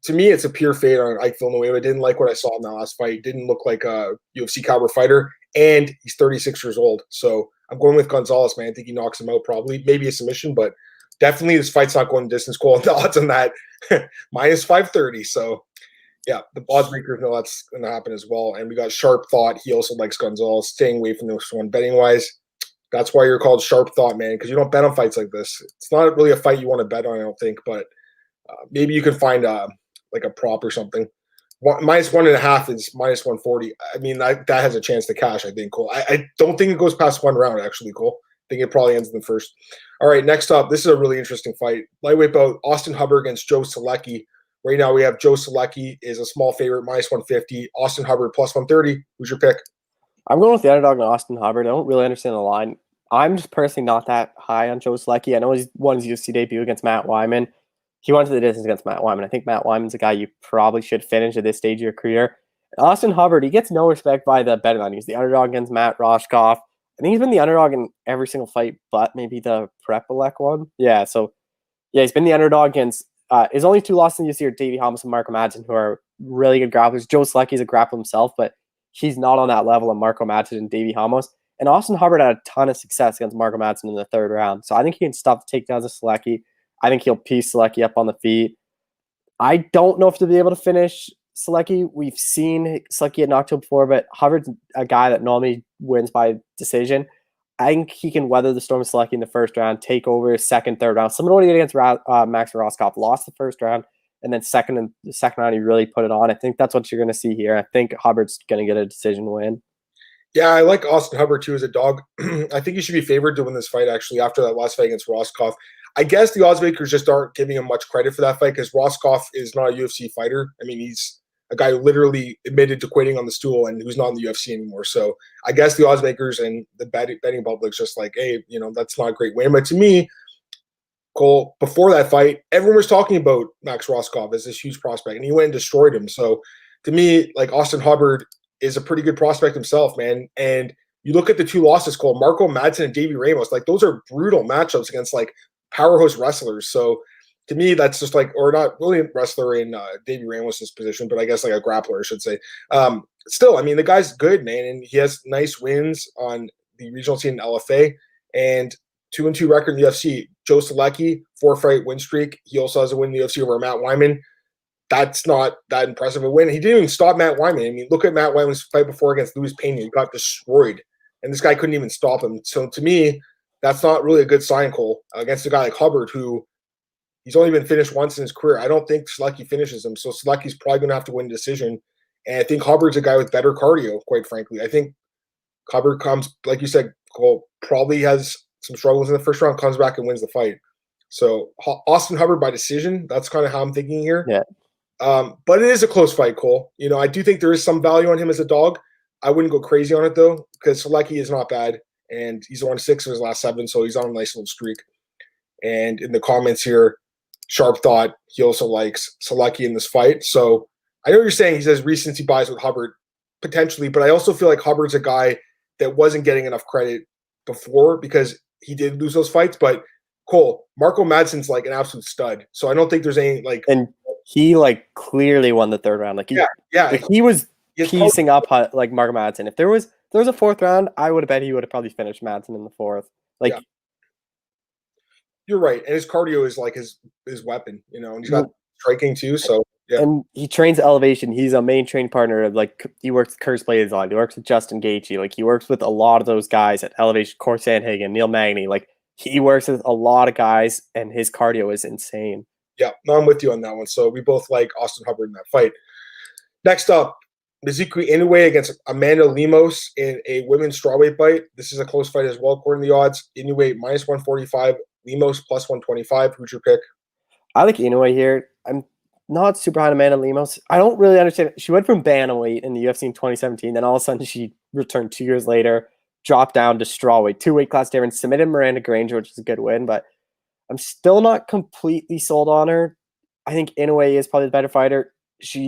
to me, it's a pure fade on Ike Villanueva. I didn't like what I saw in that last fight. Didn't look like a UFC caliber fighter, and he's 36 years old. So I'm going with Gonzalez, man. I think he knocks him out probably. Maybe a submission, but definitely this fight's not going distance. Cole, the odds on that minus 530. So, yeah, the odds makers know that's going to happen as well. And we got Sharp Thought. He also likes Gonzalez. Staying away from this one betting-wise. That's why you're called Sharp Thought, man, because you don't bet on fights like this. It's not really a fight you want to bet on, I don't think, but maybe you can find like a prop or something. Minus 1.5 is minus 140. I mean, that has a chance to cash, I think, Cole. I don't think it goes past 1 round, actually, Cole. I think it probably ends in the first. All right, next up, this is a really interesting fight. Lightweight bout, Austin Hubbard against Joe Salecki. Right now we have Joe Salecki is a small favorite, minus 150. Austin Hubbard, plus 130. Who's your pick? I'm going with the underdog on Austin Hubbard. I don't really understand the line. I'm just personally not that high on Joe Salecki. I know he's won his UFC debut against Matt Wyman. He went to the distance against Matt Wyman. I think Matt Wyman's a guy you probably should finish at this stage of your career. Austin Hubbard, he gets no respect by the betting line. He's the underdog against Matt Roshkoff. I think he's been the underdog in every single fight, but maybe the Prepelec one. Yeah, so yeah, he's been the underdog against his only 2 losses in the UFC are Davey Hamas and Marco Madsen, who are really good grapplers. Joe Salecki's a grappler himself, but he's not on that level of Marco Madsen and Davey Hamas. And Austin Hubbard had a ton of success against Marco Madsen in the 3rd round. So I think he can stop the takedowns of Salecki. I think he'll piece Salecki up on the feet. I don't know if he'll be able to finish Salecki. We've seen Salecki get knocked out before, but Hubbard's a guy that normally wins by decision. I think he can weather the storm of Salecki in the 1st round, take over 2nd, 3rd round. Similar to what he did against Max Roskopf, lost the 1st round, and then the second round he really put it on. I think that's what you're going to see here. I think Hubbard's going to get a decision win. Yeah, I like Austin Hubbard too as a dog. I think he should be favored to win this fight, actually, after that last fight against Roskopf. I guess the odds makers just aren't giving him much credit for that fight because Roskopf is not a UFC fighter. I mean, he's a guy who literally admitted to quitting on the stool and who's not in the UFC anymore. So I guess the odds makers and the betting public's just like, hey, that's not a great win. But to me, Cole, before that fight, everyone was talking about Max Roskopf as this huge prospect, and he went and destroyed him. So to me, like, Austin Hubbard is a pretty good prospect himself, man. And you look at the 2 losses, Cole, Marco Madsen and Davey Ramos, like, those are brutal matchups against, like, powerhouse wrestlers. So to me, that's just like, or not really a wrestler in Davey Ramos' position, but I guess like a grappler, I should say. Still, I mean, the guy's good, man, and he has nice wins on the regional scene in LFA and 2-2 record in the UFC. Joe Salecki, 4-fight win streak. He also has a win in the UFC over Matt Wyman. That's not that impressive a win. He didn't even stop Matt Wyman. I mean, look at Matt Wyman's fight before against Luis Pena. He got destroyed, and this guy couldn't even stop him. So to me, that's not really a good sign, Cole, against a guy like Hubbard, who he's only been finished once in his career. I don't think Salecki finishes him, so Salecki's probably going to have to win a decision. And I think Hubbard's a guy with better cardio, quite frankly. I think Hubbard comes, like you said, Cole, probably has some struggles in the 1st round, comes back and wins the fight. So Austin Hubbard by decision, that's kind of how I'm thinking here. Yeah. But it is a close fight, Cole. I do think there is some value on him as a dog. I wouldn't go crazy on it, though, because Salecki is not bad. And he's won 6 of his last 7, so he's on a nice little streak. And in the comments here, Sharp Thought, he also likes Salecki in this fight. So I know you're saying he says recency bias with Hubbard, potentially, but I also feel like Hubbard's a guy that wasn't getting enough credit before because he did lose those fights. But Cole, Marco Madsen's like an absolute stud. So I don't think there's any like. And he like clearly won the third round. Like he was piecing up like Marco Madsen. If there was a fourth round, I would have bet he would have probably finished Madsen in the fourth. Like you're right, and his cardio is like his weapon, and he's got striking too. So and he trains elevation. He's a main training partner of like he works with Curtis Blades a lot. He works with Justin Gaethje. Like he works with a lot of those guys at elevation. Corey Sandhagen, Neil Magny. Like he works with a lot of guys, and his cardio is insane. Yeah, no, I'm with you on that one. So we both like Austin Hubbard in that fight. Next up, Mizuki Inoue against Amanda Lemos in a women's strawweight fight. This is a close fight as well, according to the odds. Inoue minus 145, Lemos plus 125. Who's your pick? I like Inoue here. I'm not super high on Amanda Lemos. I don't really understand. She went from bantamweight in the UFC in 2017, then all of a sudden she returned 2 years later, dropped down to strawweight, 2 weight class difference, submitted Miranda Granger, which is a good win, but I'm still not completely sold on her. I think Inoue is probably the better fighter.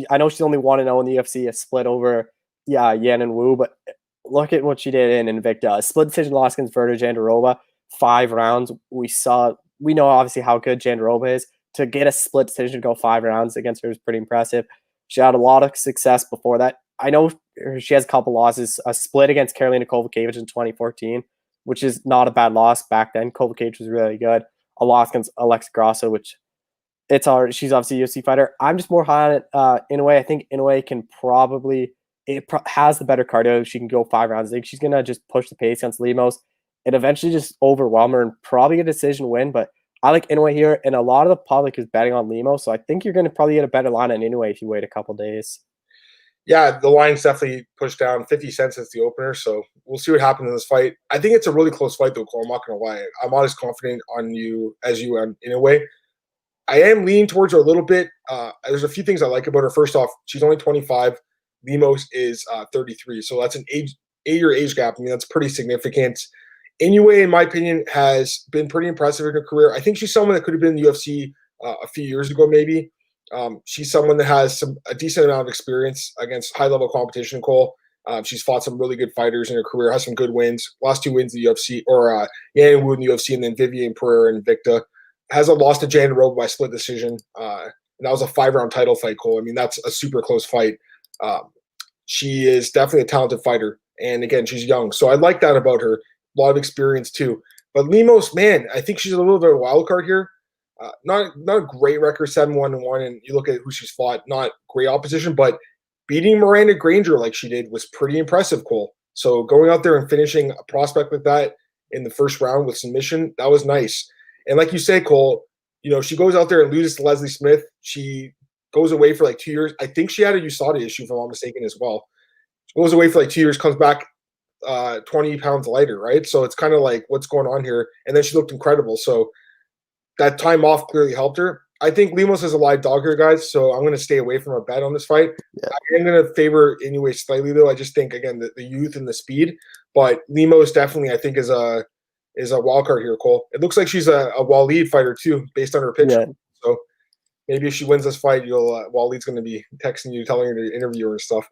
I know she's only 1-0 in the UFC, a split over Yan and Wu, but look at what she did in Invicta. A split decision loss against Verda Jandiroba, 5 rounds. We know obviously how good Jandiroba is. To get a split decision to go 5 rounds against her is pretty impressive. She had a lot of success before that. I know she has a couple losses. A split against Karolina Kowalkiewicz in 2014, which is not a bad loss back then. Kowalkiewicz was really good. A loss against Alexa Grasso, which she's obviously a UFC fighter. I'm just more high on it. Inoue, I think Inoue can probably has the better cardio. She can go 5 rounds. I think she's gonna just push the pace against Lemos and eventually just overwhelm her and probably get a decision win. But I like Inoue here, and a lot of the public is betting on Lemos, so I think you're going to probably get a better line on Inoue if you wait a couple days. Yeah, the line's definitely pushed down 50 cents since the opener, so we'll see what happens in this fight. I think it's a really close fight, though, Cole. I'm not going to lie. I'm not as confident on you as you on Inoue. I am leaning towards her a little bit. There's a few things I like about her. First off, she's only 25. Lemos is 33, so that's an 8-year age gap. I mean, that's pretty significant. Inoue, in my opinion, has been pretty impressive in her career. I think she's someone that could have been in the UFC a few years ago, maybe. She's someone that has a decent amount of experience against high-level competition, Cole. She's fought some really good fighters in her career, has some good wins. Last 2 wins in the UFC, or Yan Wu in the UFC, and then Vivian Pereira in Invicta. Has a loss to Jandiroba by split decision. And that was a 5-round title fight, Cole. I mean, that's a super close fight. She is definitely a talented fighter. And, again, she's young. So I like that about her. A lot of experience too, but Lemos, man, I think she's a little bit of a wild card here. Not a great record, 7-1-1, and you look at who she's fought, not great opposition, but beating Miranda Granger like she did was pretty impressive, Cole. So going out there and finishing a prospect like that in the first round with submission, that was nice. And like you say, Cole, she goes out there and loses to Leslie Smith. She goes away for like 2 years. I think she had a USADA issue, if I'm not mistaken, as well. She goes away for like 2 years, comes back 20 pounds lighter, right? So it's kind of like, what's going on here? And then she looked incredible. So that time off clearly helped her. I think Lemos is a live dog here, guys. So I'm going to stay away from a bet on this fight. Yeah. I am going to favor Inoue slightly, though. I just think, again, the youth and the speed. But Lemos definitely, I think, is a wild card here, Cole. It looks like she's a Waleed fighter, too, based on her picture. Yeah. So maybe if she wins this fight, Waleed's going to be texting you, telling her to interview her and stuff.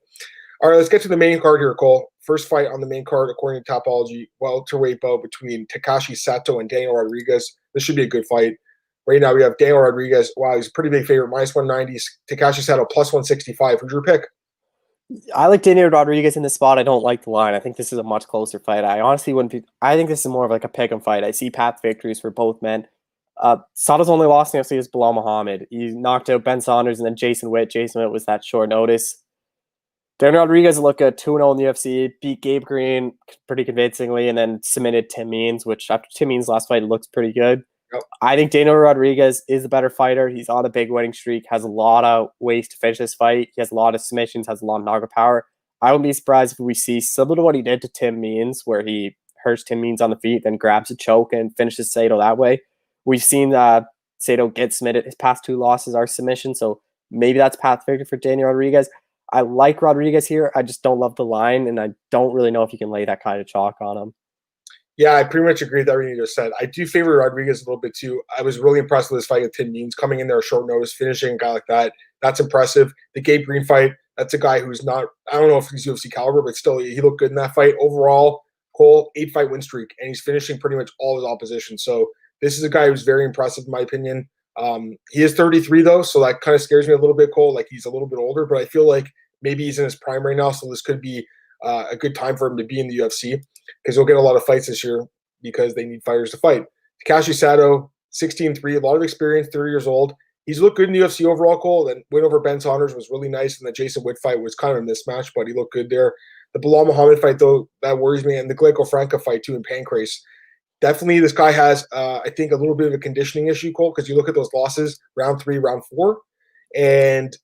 All right, let's get to the main card here, Cole. First fight on the main card, according to Topology, welterweight bout between Takashi Sato and Daniel Rodriguez. This should be a good fight. Right now, we have Daniel Rodriguez. Wow, he's a pretty big favorite, minus 190. Takashi Sato, plus 165. Who's your pick? I like Daniel Rodriguez in this spot. I don't like the line. I think this is a much closer fight. I honestly wouldn't be. I think this is more of like a pick 'em fight. I see path victories for both men. Sato's only loss in the UFC is Bilal Muhammad. He knocked out Ben Saunders and then Jason Witt. Jason Witt was that short notice. Daniel Rodriguez looked at 2-0 in the UFC, beat Gabe Green pretty convincingly, and then submitted Tim Means, which after Tim Means' last fight, it looks pretty good. Yep. I think Daniel Rodriguez is the better fighter. He's on a big winning streak, has a lot of ways to finish this fight. He has a lot of submissions, has a lot of knockout power. I wouldn't be surprised if we see similar to what he did to Tim Means, where he hurts Tim Means on the feet, then grabs a choke and finishes Sato that way. We've seen Sato get submitted. His past 2 losses are submission, so maybe that's path victory for Daniel Rodriguez. I like Rodriguez here. I just don't love the line, and I don't really know if you can lay that kind of chalk on him. Yeah, I pretty much agree with everything you just said. I do favor Rodriguez a little bit too. I was really impressed with this fight with Tim Means coming in there at short notice, finishing a guy like that. That's impressive. The Gabe Green fight, that's a guy who's not, I don't know if he's UFC caliber, but still he looked good in that fight. Overall, Cole, 8-fight win streak, and he's finishing pretty much all his opposition. So this is a guy who's very impressive in my opinion. He is 33 though, so that kind of scares me a little bit, Cole. Like he's a little bit older, but I feel like maybe he's in his prime right now, so this could be a good time for him to be in the UFC because he'll get a lot of fights this year because they need fighters to fight. Takashi Sato, 16-3, a lot of experience, 30 years old. He's looked good in the UFC overall, Cole. And win over Ben Saunders was really nice, and the Jason Witt fight was kind of a mismatch, but he looked good there. The Bilal Muhammad fight, though, that worries me, and the Gleiko Franca fight, too, in Pancrase. Definitely, this guy has, I think, a little bit of a conditioning issue, Cole, because you look at those losses, round 3, round 4, and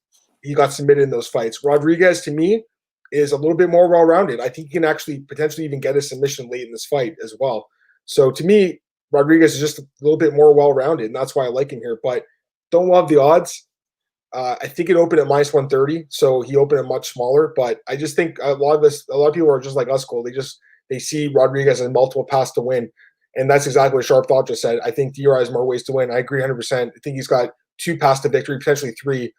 he got submitted in those fights. Rodriguez, to me, is a little bit more well-rounded. I think he can actually potentially even get a submission late in this fight as well. So, to me, Rodriguez is just a little bit more well-rounded, and that's why I like him here. But don't love the odds. I think it opened at minus 130, so he opened it much smaller. But I just think a lot of people are just like us, Cole. They see Rodriguez as multiple paths to win, and that's exactly what Sharp Thought just said. I think DRI has more ways to win. I agree 100%. I think he's got 2 paths to victory, potentially 3,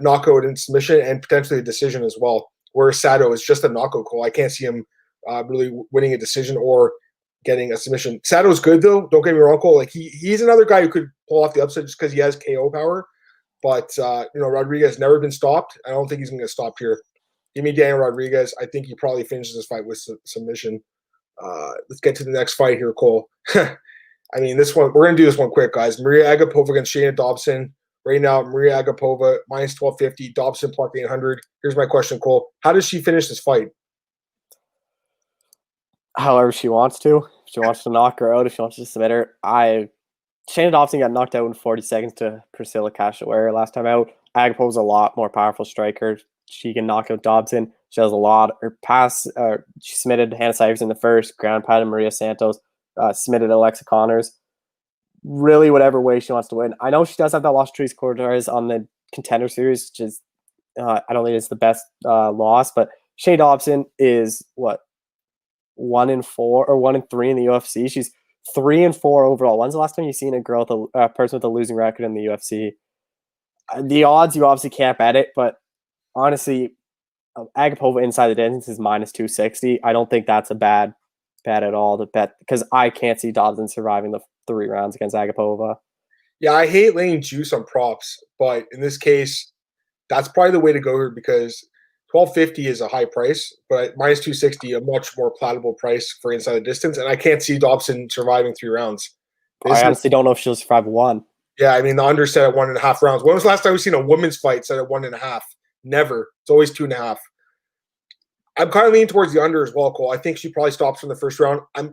knockout and submission, and potentially a decision as well. Whereas Sato is just a knockout, Cole. I can't see him really winning a decision or getting a submission. Sato's good though. Don't get me wrong, Cole. Like he's another guy who could pull off the upset just because he has KO power. But Rodriguez has never been stopped. I don't think he's going to get stopped here. Give me Daniel Rodriguez. I think he probably finishes this fight with submission. Let's get to the next fight here, Cole. I mean, this one, we're going to do this one quick, guys. Maria Agapova against Shayna Dobson. Right now, Maria Agapova, minus 1,250. Dobson, plus 800. Here's my question, Cole. How does she finish this fight? However she wants to. If she wants to knock her out, if she wants to submit her. Shayna Dobson got knocked out in 40 seconds to Priscilla Cachoeira last time out. Agapova's a lot more powerful striker. She can knock out Dobson. She has a lot. Her pass, she submitted Hannah Cifers in the first, ground pounded Maria Santos, submitted Alexa Connors. Really, whatever way she wants to win. I know she does have that loss to Therese Cortez on the Contender Series, which is, I don't think it's the best loss, but Shayna Dobson is, 1-4 or 1-3 in the UFC. She's 3-4 overall. When's the last time you've seen a girl, a person with a losing record in the UFC? The odds, you obviously can't bet it, but honestly, Agapova inside the distance is minus 260. I don't think that's a bad bet at all to bet because I can't see Dobson surviving the 3 rounds against Agapova. Yeah, I hate laying juice on props, but in this case, that's probably the way to go here because $1,250 is a high price, but minus 260 a much more palatable price for inside the distance, and I can't see Dobson surviving 3 rounds. I honestly don't know if she'll survive 1. Yeah, I mean the under set at 1.5 rounds. When was the last time we've seen a women's fight set at 1.5? Never. It's always 2.5. I'm kind of leaning towards the under as well, Cole. I think she probably stops from the first round. I'm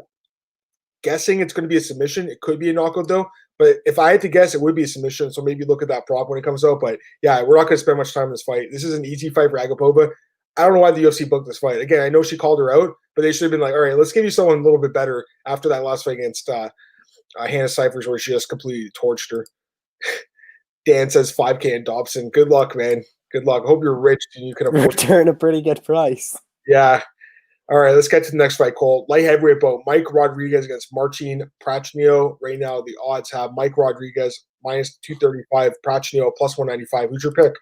guessing it's going to be a submission. It could be a knockout though. But if I had to guess, it would be a submission. So maybe look at that prop when it comes out. But yeah, we're not going to spend much time in this fight. This is an easy fight for Agapova. I don't know why the UFC booked this fight. Again, I know she called her out, but they should have been like, all right, let's give you someone a little bit better after that last fight against Hannah Cifers where she just completely torched her. Dan says 5K and Dobson. Good luck, man. Good luck. I hope you're rich and you can afford return a pretty good price. Yeah. All right, let's get to the next fight, Cole. Light heavyweight bout. Mike Rodriguez against Marcin Prachnio. Right now, the odds have Mike Rodriguez minus 235, Prachnio plus 195. Who's your pick?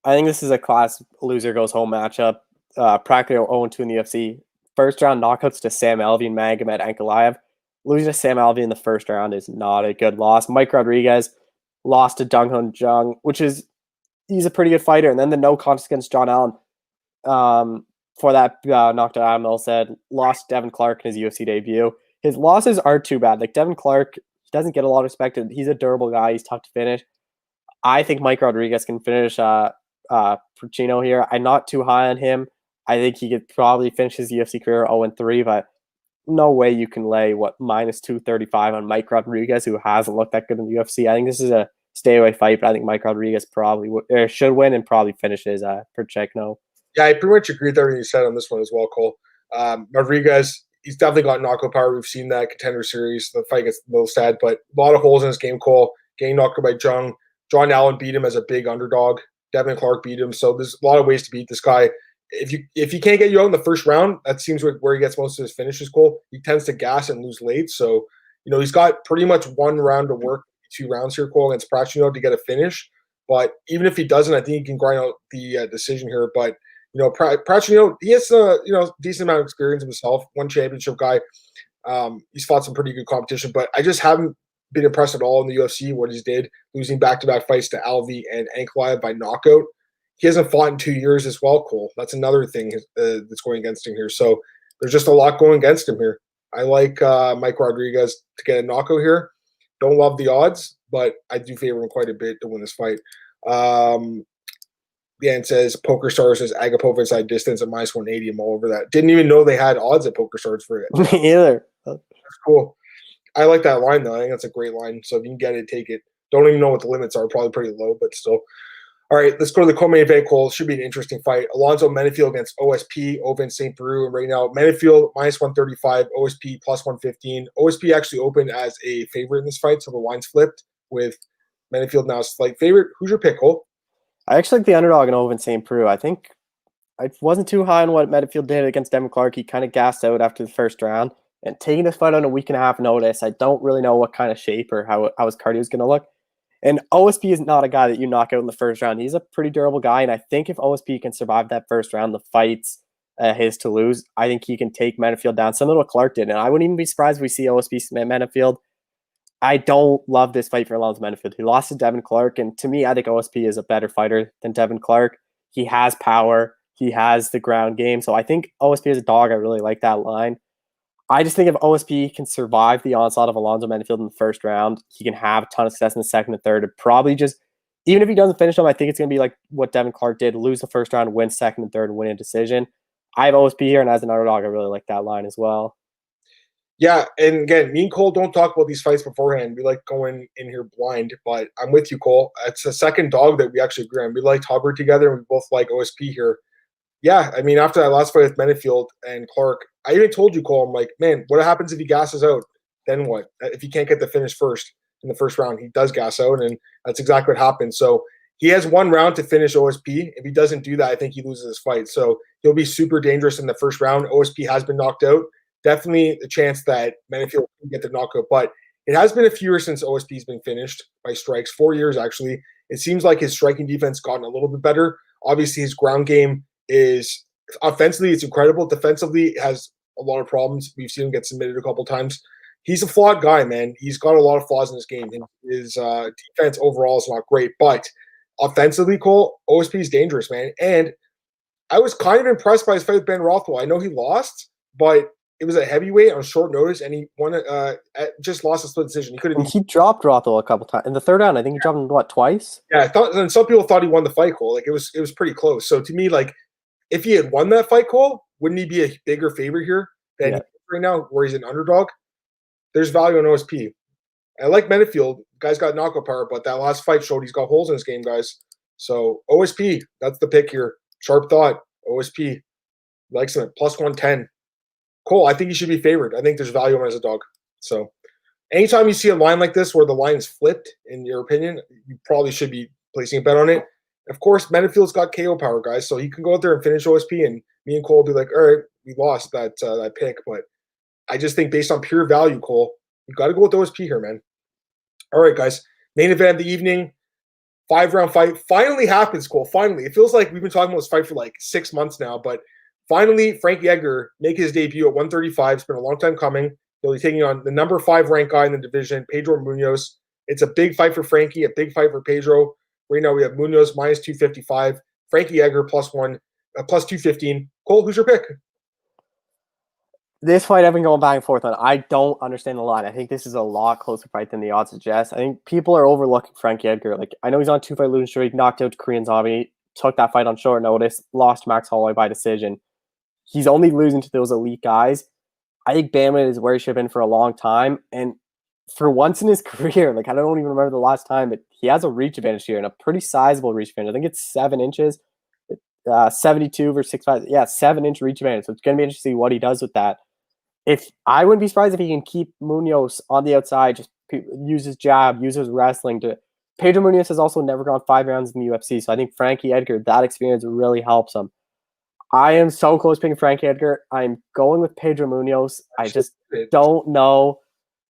I think this is a class loser goes home matchup. Prachnio 0-2 in the UFC. First round knockouts to Sam Alvey and Magomed Ankalaev. Losing to Sam Alvey in the first round is not a good loss. Mike Rodriguez lost to Dong Hun Jung, he's a pretty good fighter. And then the no contest against John Allen. For that knocked out Adam said, lost Devin Clark in his UFC debut. His losses aren't too bad. Like Devin Clark doesn't get a lot of respect. He's a durable guy. He's tough to finish. I think Mike Rodriguez can finish Prachnio here. I'm not too high on him. I think he could probably finish his UFC career 0-3, but no way you can lay minus 235 on Mike Rodriguez, who hasn't looked that good in the UFC. I think this is a stay away fight, but I think Mike Rodriguez probably should win and probably finishes Prachnio. Yeah, I pretty much agree with everything you said on this one as well, Cole. Rodriguez, he's definitely got knockout power. We've seen that Contender Series. The fight gets a little sad, but a lot of holes in his game, Cole. Getting knocked out by Jung. John Allen beat him as a big underdog. Devin Clark beat him. So there's a lot of ways to beat this guy. If he can't get you out in the first round, that seems where he gets most of his finishes, Cole. He tends to gas and lose late. So, he's got pretty much 1 round to work, 2 rounds here, Cole, against Prachnio to get a finish. But even if he doesn't, I think he can grind out the decision here. But Prachnio, he has a decent amount of experience himself. 1 championship guy. He's fought some pretty good competition, but I just haven't been impressed at all in the UFC, what he's did, losing back-to-back fights to Alvi and Ankalaev by knockout. He hasn't fought in 2 years as well, Cole. That's another thing that's going against him here. So there's just a lot going against him here. I like Mike Rodriguez to get a knockout here. Don't love the odds, but I do favor him quite a bit to win this fight. Dan says Poker Stars says Agapova inside distance at minus 180. I'm all over that. Didn't even know they had odds at Poker Stars for it. Me either. That's cool. I like that line, though. I think that's a great line. So if you can get it, take it. Don't even know what the limits are. Probably pretty low, but still. All right, let's go to the co-main event, Cole. Should be an interesting fight. Alonzo Minifield against OSP, Oven St. Peru. And right now, Minifield minus 135, OSP plus 115. OSP actually opened as a favorite in this fight, so the line's flipped with Minifield now a slight favorite. Who's your pick, Cole? I actually like the underdog in Oven St. Peru. I think I wasn't too high on what Minifield did against Devin Clark. He kind of gassed out after the first round. And taking this fight on a week and a half notice, I don't really know what kind of shape or how his cardio is going to look. And OSP is not a guy that you knock out in the first round. He's a pretty durable guy, and I think if OSP can survive that first round, the fight's his to lose. I think he can take Minifield down, similar to what Clark did. And I wouldn't even be surprised if we see OSP submit Minifield. I don't love this fight for Alonzo Minifield. He lost to Devin Clark, and to me, I think OSP is a better fighter than Devin Clark. He has power. He has the ground game. So I think OSP is a dog. I really like that line. I just think if OSP can survive the onslaught of Alonzo Minifield in the first round, he can have a ton of success in the second and third. And probably just, even if he doesn't finish him, I think it's going to be like what Devin Clark did, lose the first round, win second and third, and win a decision. I have OSP here, and as an underdog, I really like that line as well. Yeah, and again, me and Cole don't talk about these fights beforehand. We like going in here blind, but I'm with you, Cole. It's the second dog that we actually agree on. We liked Hubbard together, and we both like OSP here. Yeah, I mean, after that last fight with Minifield and Clark, I even told you, Cole, I'm like, man, what happens if he gasses out? Then what? If he can't get the finish first in the first round, he does gas out, and that's exactly what happened. So he has one round to finish OSP. If he doesn't do that, I think he loses his fight. So he'll be super dangerous in the first round. OSP has been knocked out. Definitely the chance that Minifield can get the knockout. But it has been a few years since OSP's been finished by strikes, 4 years actually. It seems like his striking defense gotten a little bit better. Obviously, his ground game is offensively, it's incredible. Defensively, it has a lot of problems. We've seen him get submitted a couple times. He's a flawed guy, man. He's got a lot of flaws in his game. His defense overall is not great, but offensively, Cole, OSP is dangerous, man. And I was kind of impressed by his fight with Ben Rothwell. I know he lost, but it was a heavyweight on short notice, and he won. Just lost a split decision. He dropped Rothwell a couple times in the third round. I think he dropped him twice. Yeah, I thought. And some people thought he won the fight, Cole. Like it was pretty close. So to me, like if he had won that fight, Cole, wouldn't he be a bigger favorite here than he is right now, where he's an underdog? There's value on OSP. I like Minifield. Guy's got knockout power, but that last fight showed he's got holes in his game, guys. So OSP, that's the pick here. Sharp thought. OSP likes him at plus 110. Cole, I think he should be favored. I think there's value on him as a dog. So anytime you see a line like this where the line is flipped, in your opinion, you probably should be placing a bet on it. Of course, Menifield's got KO power, guys, so he can go out there and finish OSP, and me and Cole will be like, all right, we lost that pick. But I just think based on pure value, Cole, you got to go with OSP here, man. All right, guys. Main event of the evening, 5-round fight. Finally happens, Cole. Finally. It feels like we've been talking about this fight for like 6 months now, but finally, Frankie Edgar make his debut at 135. It's been a long time coming. He'll be taking on the number 5 ranked guy in the division, Pedro Munhoz. It's a big fight for Frankie, a big fight for Pedro. Right now we have Munhoz minus 255, Frankie Edgar plus 215. Cole, who's your pick? This fight I've been going back and forth on. I don't understand the line. I think this is a lot closer fight than the odds suggest. I think people are overlooking Frankie Edgar. Like I know he's on a 2-fight losing streak, knocked out Korean Zombie, took that fight on short notice, lost to Max Holloway by decision. He's only losing to those elite guys. I think Bama is where he should have been for a long time. And for once in his career, like I don't even remember the last time, but he has a reach advantage here and a pretty sizable reach advantage. I think it's 7 inches, 72 versus 6'5". Yeah, 7-inch reach advantage. So it's going to be interesting to see what he does with that. If I wouldn't be surprised if he can keep Munhoz on the outside, just use his jab, use his wrestling to. Pedro Munhoz has also never gone 5 rounds in the UFC, so I think Frankie Edgar, that experience really helps him. I am so close picking Frankie Edgar. I'm going with Pedro Munhoz. I just don't know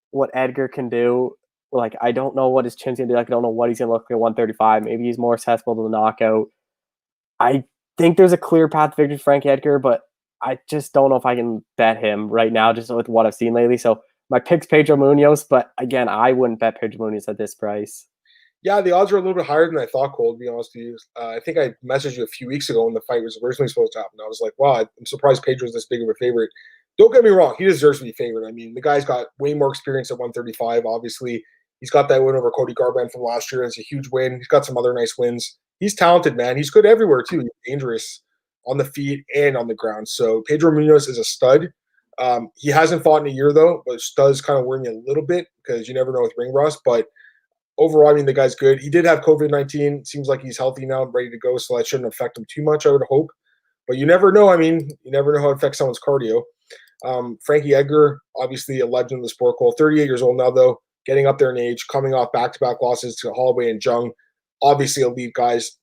what Edgar can do. Like, I don't know what his chin's going to be like. I don't know what he's going to look like at 135. Maybe he's more accessible to the knockout. I think there's a clear path to victory for Frankie Edgar, but I just don't know if I can bet him right now just with what I've seen lately. So My pick's Pedro Munhoz, but again, I wouldn't bet Pedro Munhoz at this price. Yeah, the odds are a little bit higher than I thought, Cole, to be honest with you. I think I messaged you a few weeks ago when the fight was originally supposed to happen. I was like, wow, I'm surprised Pedro's this big of a favorite. Don't get me wrong, he deserves to be favored. I mean, the guy's got way more experience at 135, obviously. He's got that win over Cody Garbrandt from last year. It's a huge win. He's got some other nice wins. He's talented, man. He's good everywhere, too. He's dangerous on the feet and on the ground. So Pedro Munhoz is a stud. He hasn't fought in a year, though, which does kind of worry me a little bit because you never know with ring rust. But overall, I mean, the guy's good. He did have COVID-19. Seems like he's healthy now, ready to go, so that shouldn't affect him too much, I would hope. But you never know. I mean, you never know how it affects someone's cardio. Frankie Edgar, obviously a legend of the sport, 38 years old now, though, getting up there in age, coming off back-to-back losses to Holloway and Jung. Obviously elite guys,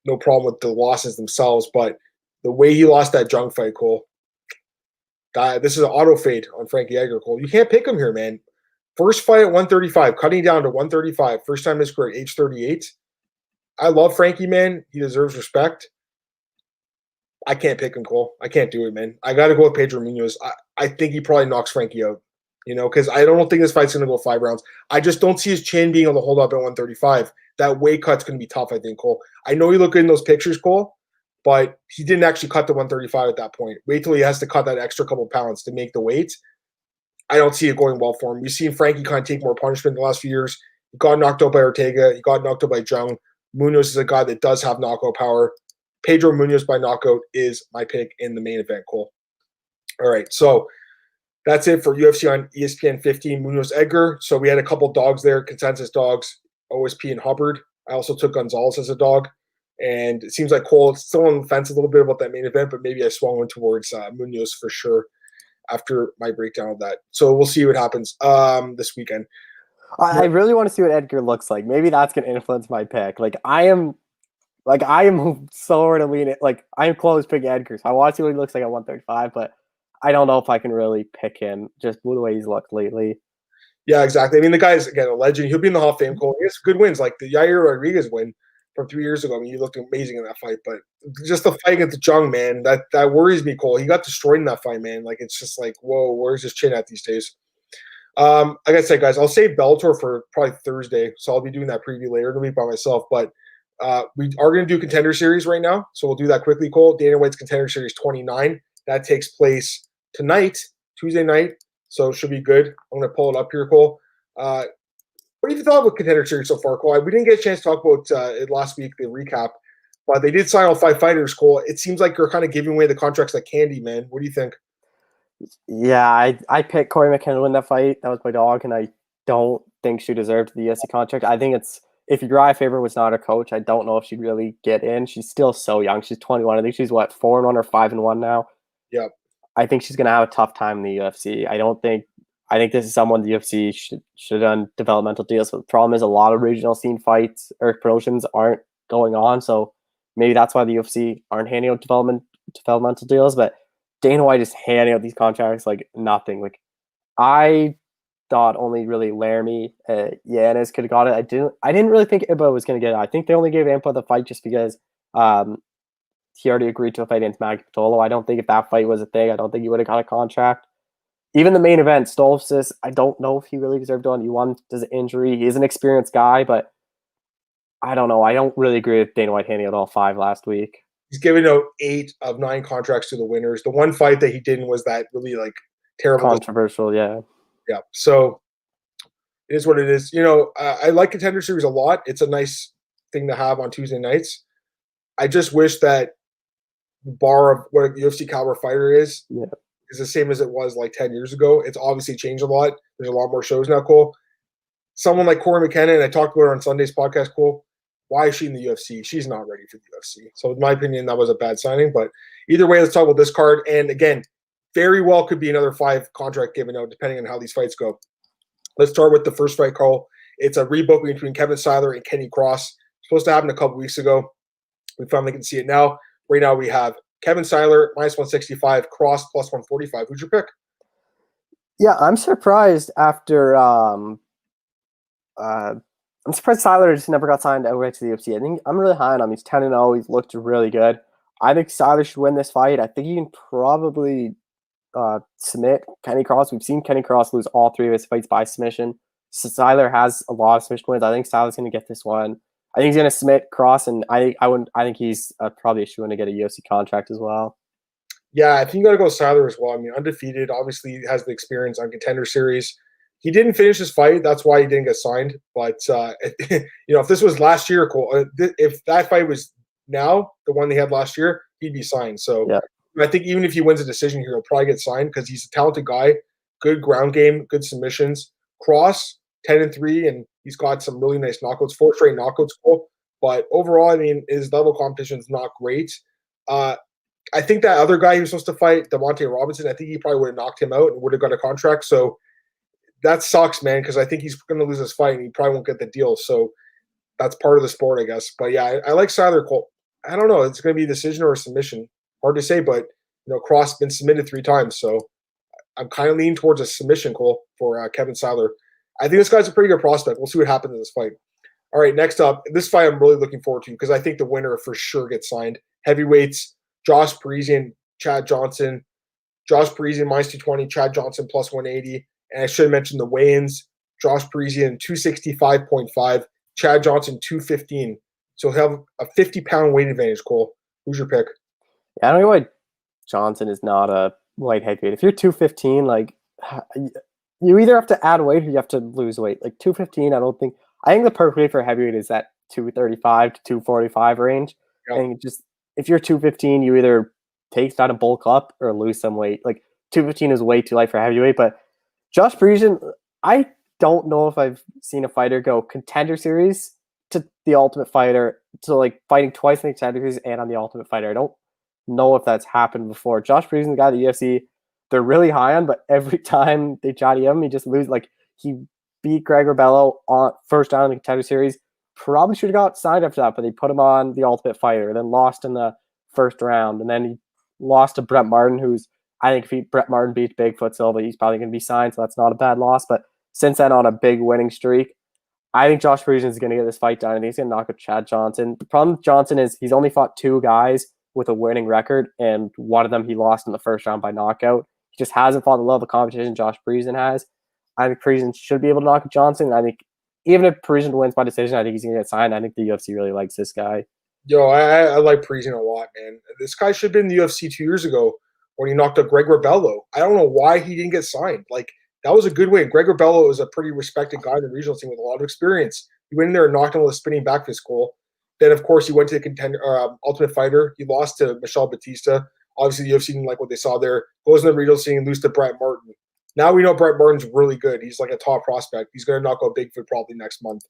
no problem with the losses themselves, but the way he lost that Jung fight, Cole, this is an auto fade on Frankie Edgar, Cole. You can't pick him here, man. First fight at 135, cutting down to 135, first time in his career at age 38. I love Frankie, man. He deserves respect. I can't pick him, Cole. I can't do it, man. I got to go with Pedro Munhoz. I think he probably knocks Frankie out, because I don't think this fight's going to go 5 rounds. I just don't see his chin being able to hold up at 135. That weight cut's going to be tough, I think, Cole. I know he looked good in those pictures, Cole, but he didn't actually cut to 135 at that point. Wait till he has to cut that extra couple pounds to make the weight. I don't see it going well for him. We've seen Frankie kind of take more punishment in the last few years. He got knocked out by Ortega. He got knocked out by Jung. Munhoz is a guy that does have knockout power. Pedro Munhoz by knockout is my pick in the main event, Cole. All right, so that's it for UFC on ESPN 15, Munhoz Edgar. So we had a couple dogs there, consensus dogs, OSP and Hubbard. I also took Gonzalez as a dog. And it seems like Cole is still on the fence a little bit about that main event, but maybe I swung one towards Munhoz for sure after my breakdown of that. So we'll see what happens this weekend. I really want to see what Edgar looks like. Maybe that's going to influence my pick. I am so to lean it. I am close picking Edgar. So I want to see what he looks like at 135, but I don't know if I can really pick him just the way he's looked lately. Yeah, exactly. I mean, the guy's, again, a legend. He'll be in the Hall of Fame, Cole. He has good wins, like the Yair Rodriguez win from 3 years ago. I mean, he looked amazing in that fight, but just the fight against Jung, man, that worries me, Cole. He got destroyed in that fight, man. It's just like, whoa, where's his chin at these days? Like I said, guys, I'll save Bellator for probably Thursday, so I'll be doing that preview later in the week by myself, but we are going to do Contender Series right now, so we'll do that quickly, Cole. Dana White's Contender Series 29. That takes place tonight, Tuesday night, so it should be good. I'm going to pull it up here, Cole. What have you thought about Contender Series so far, Cole? We didn't get a chance to talk about it last week, the recap, but they did sign all 5 fighters, Cole. It seems like you're kind of giving away the contracts like candy, man. What do you think? Yeah, I picked Corey McKenna to win that fight. That was my dog, and I don't think she deserved the UFC contract. I think if Uriah Faber was not her coach, I don't know if she'd really get in. She's still so young. She's 21. I think she's 4-1 or 5-1 now. Yep. I think she's gonna have a tough time in the UFC. I think this is someone the UFC should have done developmental deals with. The problem is a lot of regional scene fights or promotions aren't going on, so maybe that's why the UFC aren't handing out developmental deals. But Dana White is handing out these contracts like nothing. I thought only really Laramie, Yanez could have got it. I didn't really think Iba was going to get it. I think they only gave Impa the fight just because he already agreed to a fight against Maggie Patolo. I don't think if that fight was a thing, I don't think he would have got a contract. Even the main event, Stoltzfus, I don't know if he really deserved one. He won his injury. He's an experienced guy, but I don't know. I don't really agree with Dana White handing out all 5 last week. He's giving out 8 of 9 contracts to the winners. The one fight that he didn't was that really terrible, controversial, yeah. Yeah. So it is what it is. I like Contender Series a lot. It's a nice thing to have on Tuesday nights. I just wish that the bar of what a UFC caliber fighter is the same as it was 10 years ago. It's obviously changed a lot. There's a lot more shows now, Cole. Someone like Corey McKenna, and I talked about her on Sunday's podcast, Cole. Why is she in the UFC? She's not ready for the UFC. So in my opinion, that was a bad signing. But either way, let's talk about this card. And again, very well could be another 5 contract given out depending on how these fights go. Let's start with the first fight, Carl. It's a rebook between Kevin Siler and Kenny Cross. Supposed to happen a couple weeks ago. We finally can see it now. Right now we have Kevin Siler -165, Cross +145. Who's your pick? Yeah, I'm surprised after I'm surprised Siler just never got signed outright to the UFC. I think I'm really high on him. He's 10-0. He's looked really good. I think Siler should win this fight. I think he can probably submit Kenny Cross. We've seen Kenny Cross lose all 3 of his fights by submission. So Siler has a lot of submission wins. I think Siler's going to get this one. I think he's going to submit Cross, and I think he's probably a shoe-in to get a UFC contract as well. Yeah, I think you got to go Siler as well. I mean, undefeated, obviously has the experience on Contender Series. He didn't finish his fight. That's why he didn't get signed. But, if this was last year, if that fight was now, the one they had last year, he'd be signed. So yeah. I think even if he wins a decision here, he'll probably get signed because he's a talented guy, good ground game, good submissions. Cross, 10-3, and he's got some really nice knockouts, 4 straight knockouts. Cool. But overall, I mean, his level of competition is not great. I think that other guy he was supposed to fight, Devontae Robinson, I think he probably would have knocked him out and would have got a contract. So that sucks, man, because I think he's going to lose his fight and he probably won't get the deal. So that's part of the sport, I guess. But yeah, I like Siler. I don't know. It's going to be a decision or a submission. Hard to say, but Cross been submitted 3 times, so I'm kind of leaning towards a submission call for Kevin Siler. I think this guy's a pretty good prospect. We'll see what happens in this fight. All right, next up, this fight I'm really looking forward to because I think the winner for sure gets signed. Heavyweights. Josh Parisian, Chad Johnson. Josh Parisian minus 220, Chad Johnson plus 180. And I should have mentioned the weigh-ins. Josh Parisian 265.5, Chad Johnson 215. So he'll have a 50-pound weight advantage, Cole. Who's your pick? I don't know why Johnson is not a light heavyweight. If you're 215, you either have to add weight or you have to lose weight. 215, I think the perfect weight for a heavyweight is that 235 to 245 range. Yep. And if you're 215, you either take that and bulk up or lose some weight. 215 is way too light for a heavyweight. But Josh Parisian, I don't know if I've seen a fighter go Contender Series to the Ultimate Fighter to fighting twice in the Contender Series and on the Ultimate Fighter. I don't know if that's happened before. Josh Parisian, the guy at the UFC, they're really high on, but every time they try to him, he just loses. He beat Greg Rebello on first round in the Contender Series. Probably should have got signed after that, but they put him on the Ultimate Fighter, then lost in the first round, and then he lost to Brett Martin, who's, I think if Brett Martin beats Bigfoot Silva, he's probably going to be signed, so that's not a bad loss. But since then, on a big winning streak, I think Josh Parisian is going to get this fight done. I think he's going to knock out Chad Johnson. The problem with Johnson is he's only fought 2 guys with a winning record, and one of them he lost in the first round by knockout. He just hasn't fought the level of competition Josh Parisian has. I think Parisian should be able to knock out Johnson. I think even if Parisian wins by decision, I think he's going to get signed. I think the UFC really likes this guy. Yo, I like Parisian a lot, man. This guy should have been in the UFC 2 years ago when he knocked out Greg Rebello. I don't know why he didn't get signed. That was a good win. Greg Rebello is a pretty respected guy in the regional team with a lot of experience. He went in there and knocked him with a spinning back fist goal. Then, of course, he went to the Contender Ultimate Fighter. He lost to Michel Batista. Obviously, the UFC didn't like what they saw there. Goes in the regional scene and loses to Brett Martin. Now we know Brett Martin's really good. He's a top prospect. He's going to knock out Bigfoot probably next month.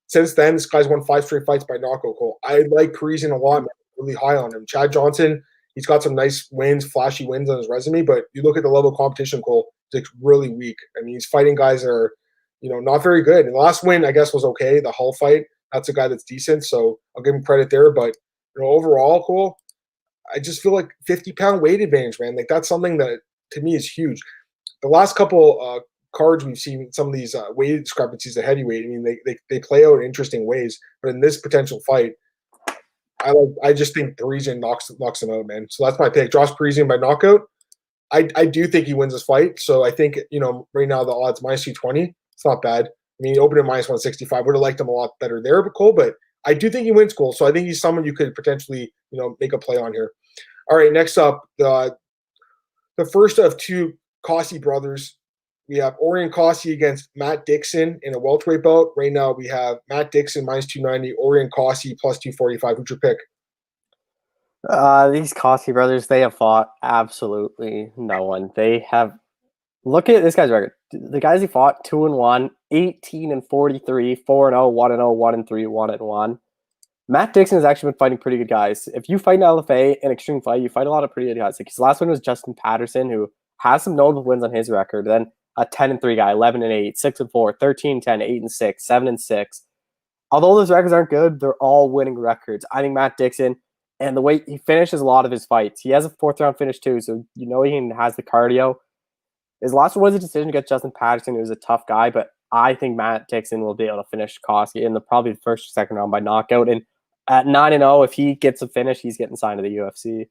Since then, this guy's won 5 straight fights by knockout. Cole. I like Parisian a lot. Man. Really high on him. Chad Johnson, he's got some nice wins, flashy wins on his resume, but you look at the level of competition, Cole, it's really weak. I mean, he's fighting guys that are, not very good. And the last win, I guess, was okay. The Hull fight, that's a guy that's decent, so I'll give him credit there. But overall, Cole, I just feel 50-pound weight advantage, man. That's something that to me is huge. The last couple cards we've seen some of these weight discrepancies at heavyweight. I mean, they play out in interesting ways, but in this potential fight, I just think Parisian knocks him out, man. So that's my pick. Josh Parisian by knockout. I do think he wins this fight. So I think right now the odds minus 220. It's not bad. I mean, he opened at minus 165. Would have liked him a lot better there, but Cole. But I do think he wins, Cole. So I think he's someone you could potentially make a play on here. All right, next up the first of 2 Kossi brothers. We have Orion Kossi against Matt Dixon in a welterweight bout. Right now we have Matt Dixon minus 290, Orion Kossi plus 245. Who's your pick? These Kossi brothers, they have fought absolutely no one. They have look at this guy's record. The guys he fought 2-1, 18-43, 4-0, 1-0, 1-3, 1-1. Matt Dixon has actually been fighting pretty good guys. If you fight in LFA in Extreme Fight, you fight a lot of pretty good guys. His last one was Justin Patterson, who has some notable wins on his record. Then a 10-3 guy, 11-8, 6-4, 13-10, 8-6, 7-6. Although those records aren't good, they're all winning records. I think Matt Dixon, and the way he finishes a lot of his fights, he has a 4th round finish too, so he has the cardio. His last one was a decision against Justin Patterson, who was a tough guy, but I think Matt Dixon will be able to finish Kossi in probably the 1st or 2nd round by knockout. And at 9-0, if he gets a finish, he's getting signed to the UFC.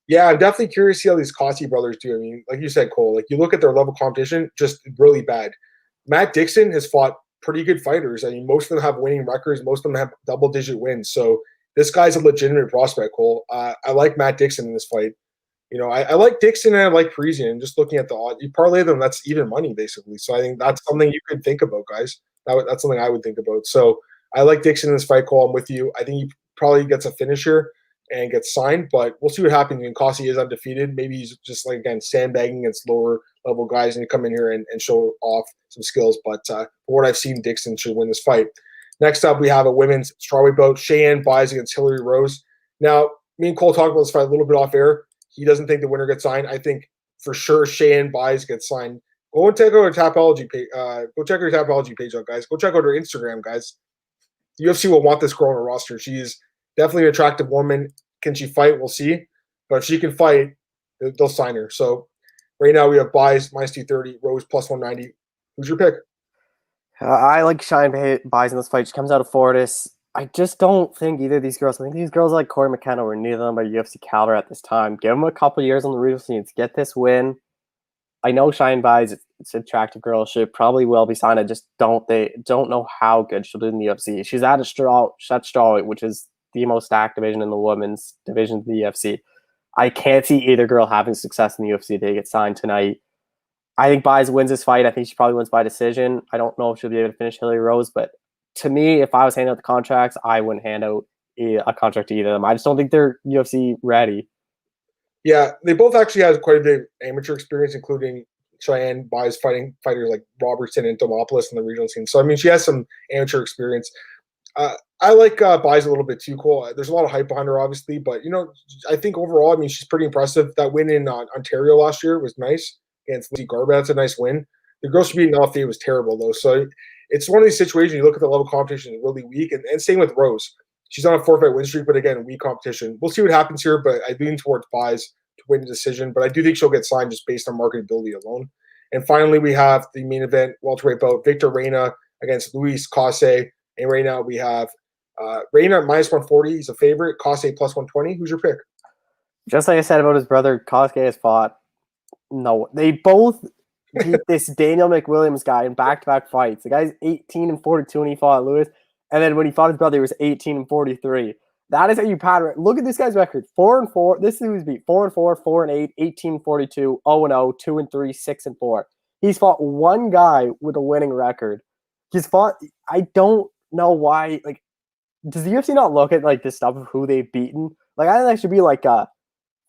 Yeah, I'm definitely curious to see how these Cossie brothers do. I mean, like you said, Cole, like you look at their level competition, just really bad. Matt Dixon has fought pretty good fighters. I mean, most of them have winning records. Most of them have double-digit wins. So this guy's a legitimate prospect, Cole. I like Matt Dixon in this fight. I like Dixon and I like Parisian. Just looking at the odds, you parlay them, that's even money, basically. So I think that's something you could think about, guys. That's something I would think about. So I like Dixon in this fight, Cole. I'm with you. I think he probably gets a finisher and gets signed, but we'll see what happens. I mean, Kossi is undefeated. Maybe he's just, like, again, sandbagging against lower level guys and come in here and show off some skills. But for what I've seen, Dixon should win this fight. Next up, we have a women's strawweight bout. Cheyenne Buys against Hillary Rose. Now, me and Cole talked about this fight a little bit off air. He doesn't think the winner gets signed. I think for sure Cheyenne Buys gets signed. Go and check out her Tapology page. Go check her Tapology page out, guys. Go check out her Instagram, guys. The UFC will want this girl on her roster. She's definitely an attractive woman. Can she fight? We'll see. But if she can fight, they'll sign her. So right now we have Buys minus 230, Rose plus 190. Who's your pick? I like Cheyenne Buys in this fight. She comes out of Fortis. I just don't think either of these girls. I think these girls like Corey McKenna were neither of them are UFC caliber at this time. Give them a couple years on the regional scene to get this win. I know Cheyenne Buys, it's an attractive girl. She probably will be signed. I just don't know how good she'll do in the UFC. She's at strawweight, which is the most stacked division in the women's division of the UFC. I can't see either girl having success in the UFC. They get signed tonight. I think Buys wins this fight. I think she probably wins by decision. I don't know if she'll be able to finish Hillary Rose, but to me, if I was handing out the contracts, I wouldn't hand out a contract to either of them. I just don't think they're UFC ready. Yeah, they both actually have quite a bit of amateur experience, including Cheyenne Buys fighting fighters like Robertson and Demopoulos in the regional scene. So, I mean, she has some amateur experience. I like Buys a little bit too, Cole. There's a lot of hype behind her, obviously, but, I think overall, I mean, she's pretty impressive. That win in Ontario last year was nice against Lindsay Garba. That's a nice win. The girl she beat in LFA was terrible, though. So it's one of these situations you look at the level of competition is really weak, and same with Rose. She's on a 4-fight win streak, but again, weak competition. We'll see what happens here, but I lean towards Buys to win the decision, but I do think she'll get signed just based on marketability alone. And finally, we have the main event, welterweight bout, Victor Reina against Luis Cosse. And right now we have Reina minus 140. He's a favorite. Cosse plus 120. Who's your pick? Just like I said about his brother, Cosse has fought. No, they both beat this Daniel McWilliams guy in back-to-back fights. The guy's 18-42 when he fought Lewis, and then when he fought his brother, he was 18-43. That is how you pattern. Look at this guy's record: 4-4. This is who he's beat: 4-4, 4-8, 18-42, 0-0, 2-3, 6-4. He's fought one guy with a winning record. He's fought. I don't know why. Like, does the UFC not look at like this stuff of who they've beaten? Like, I think that should be like a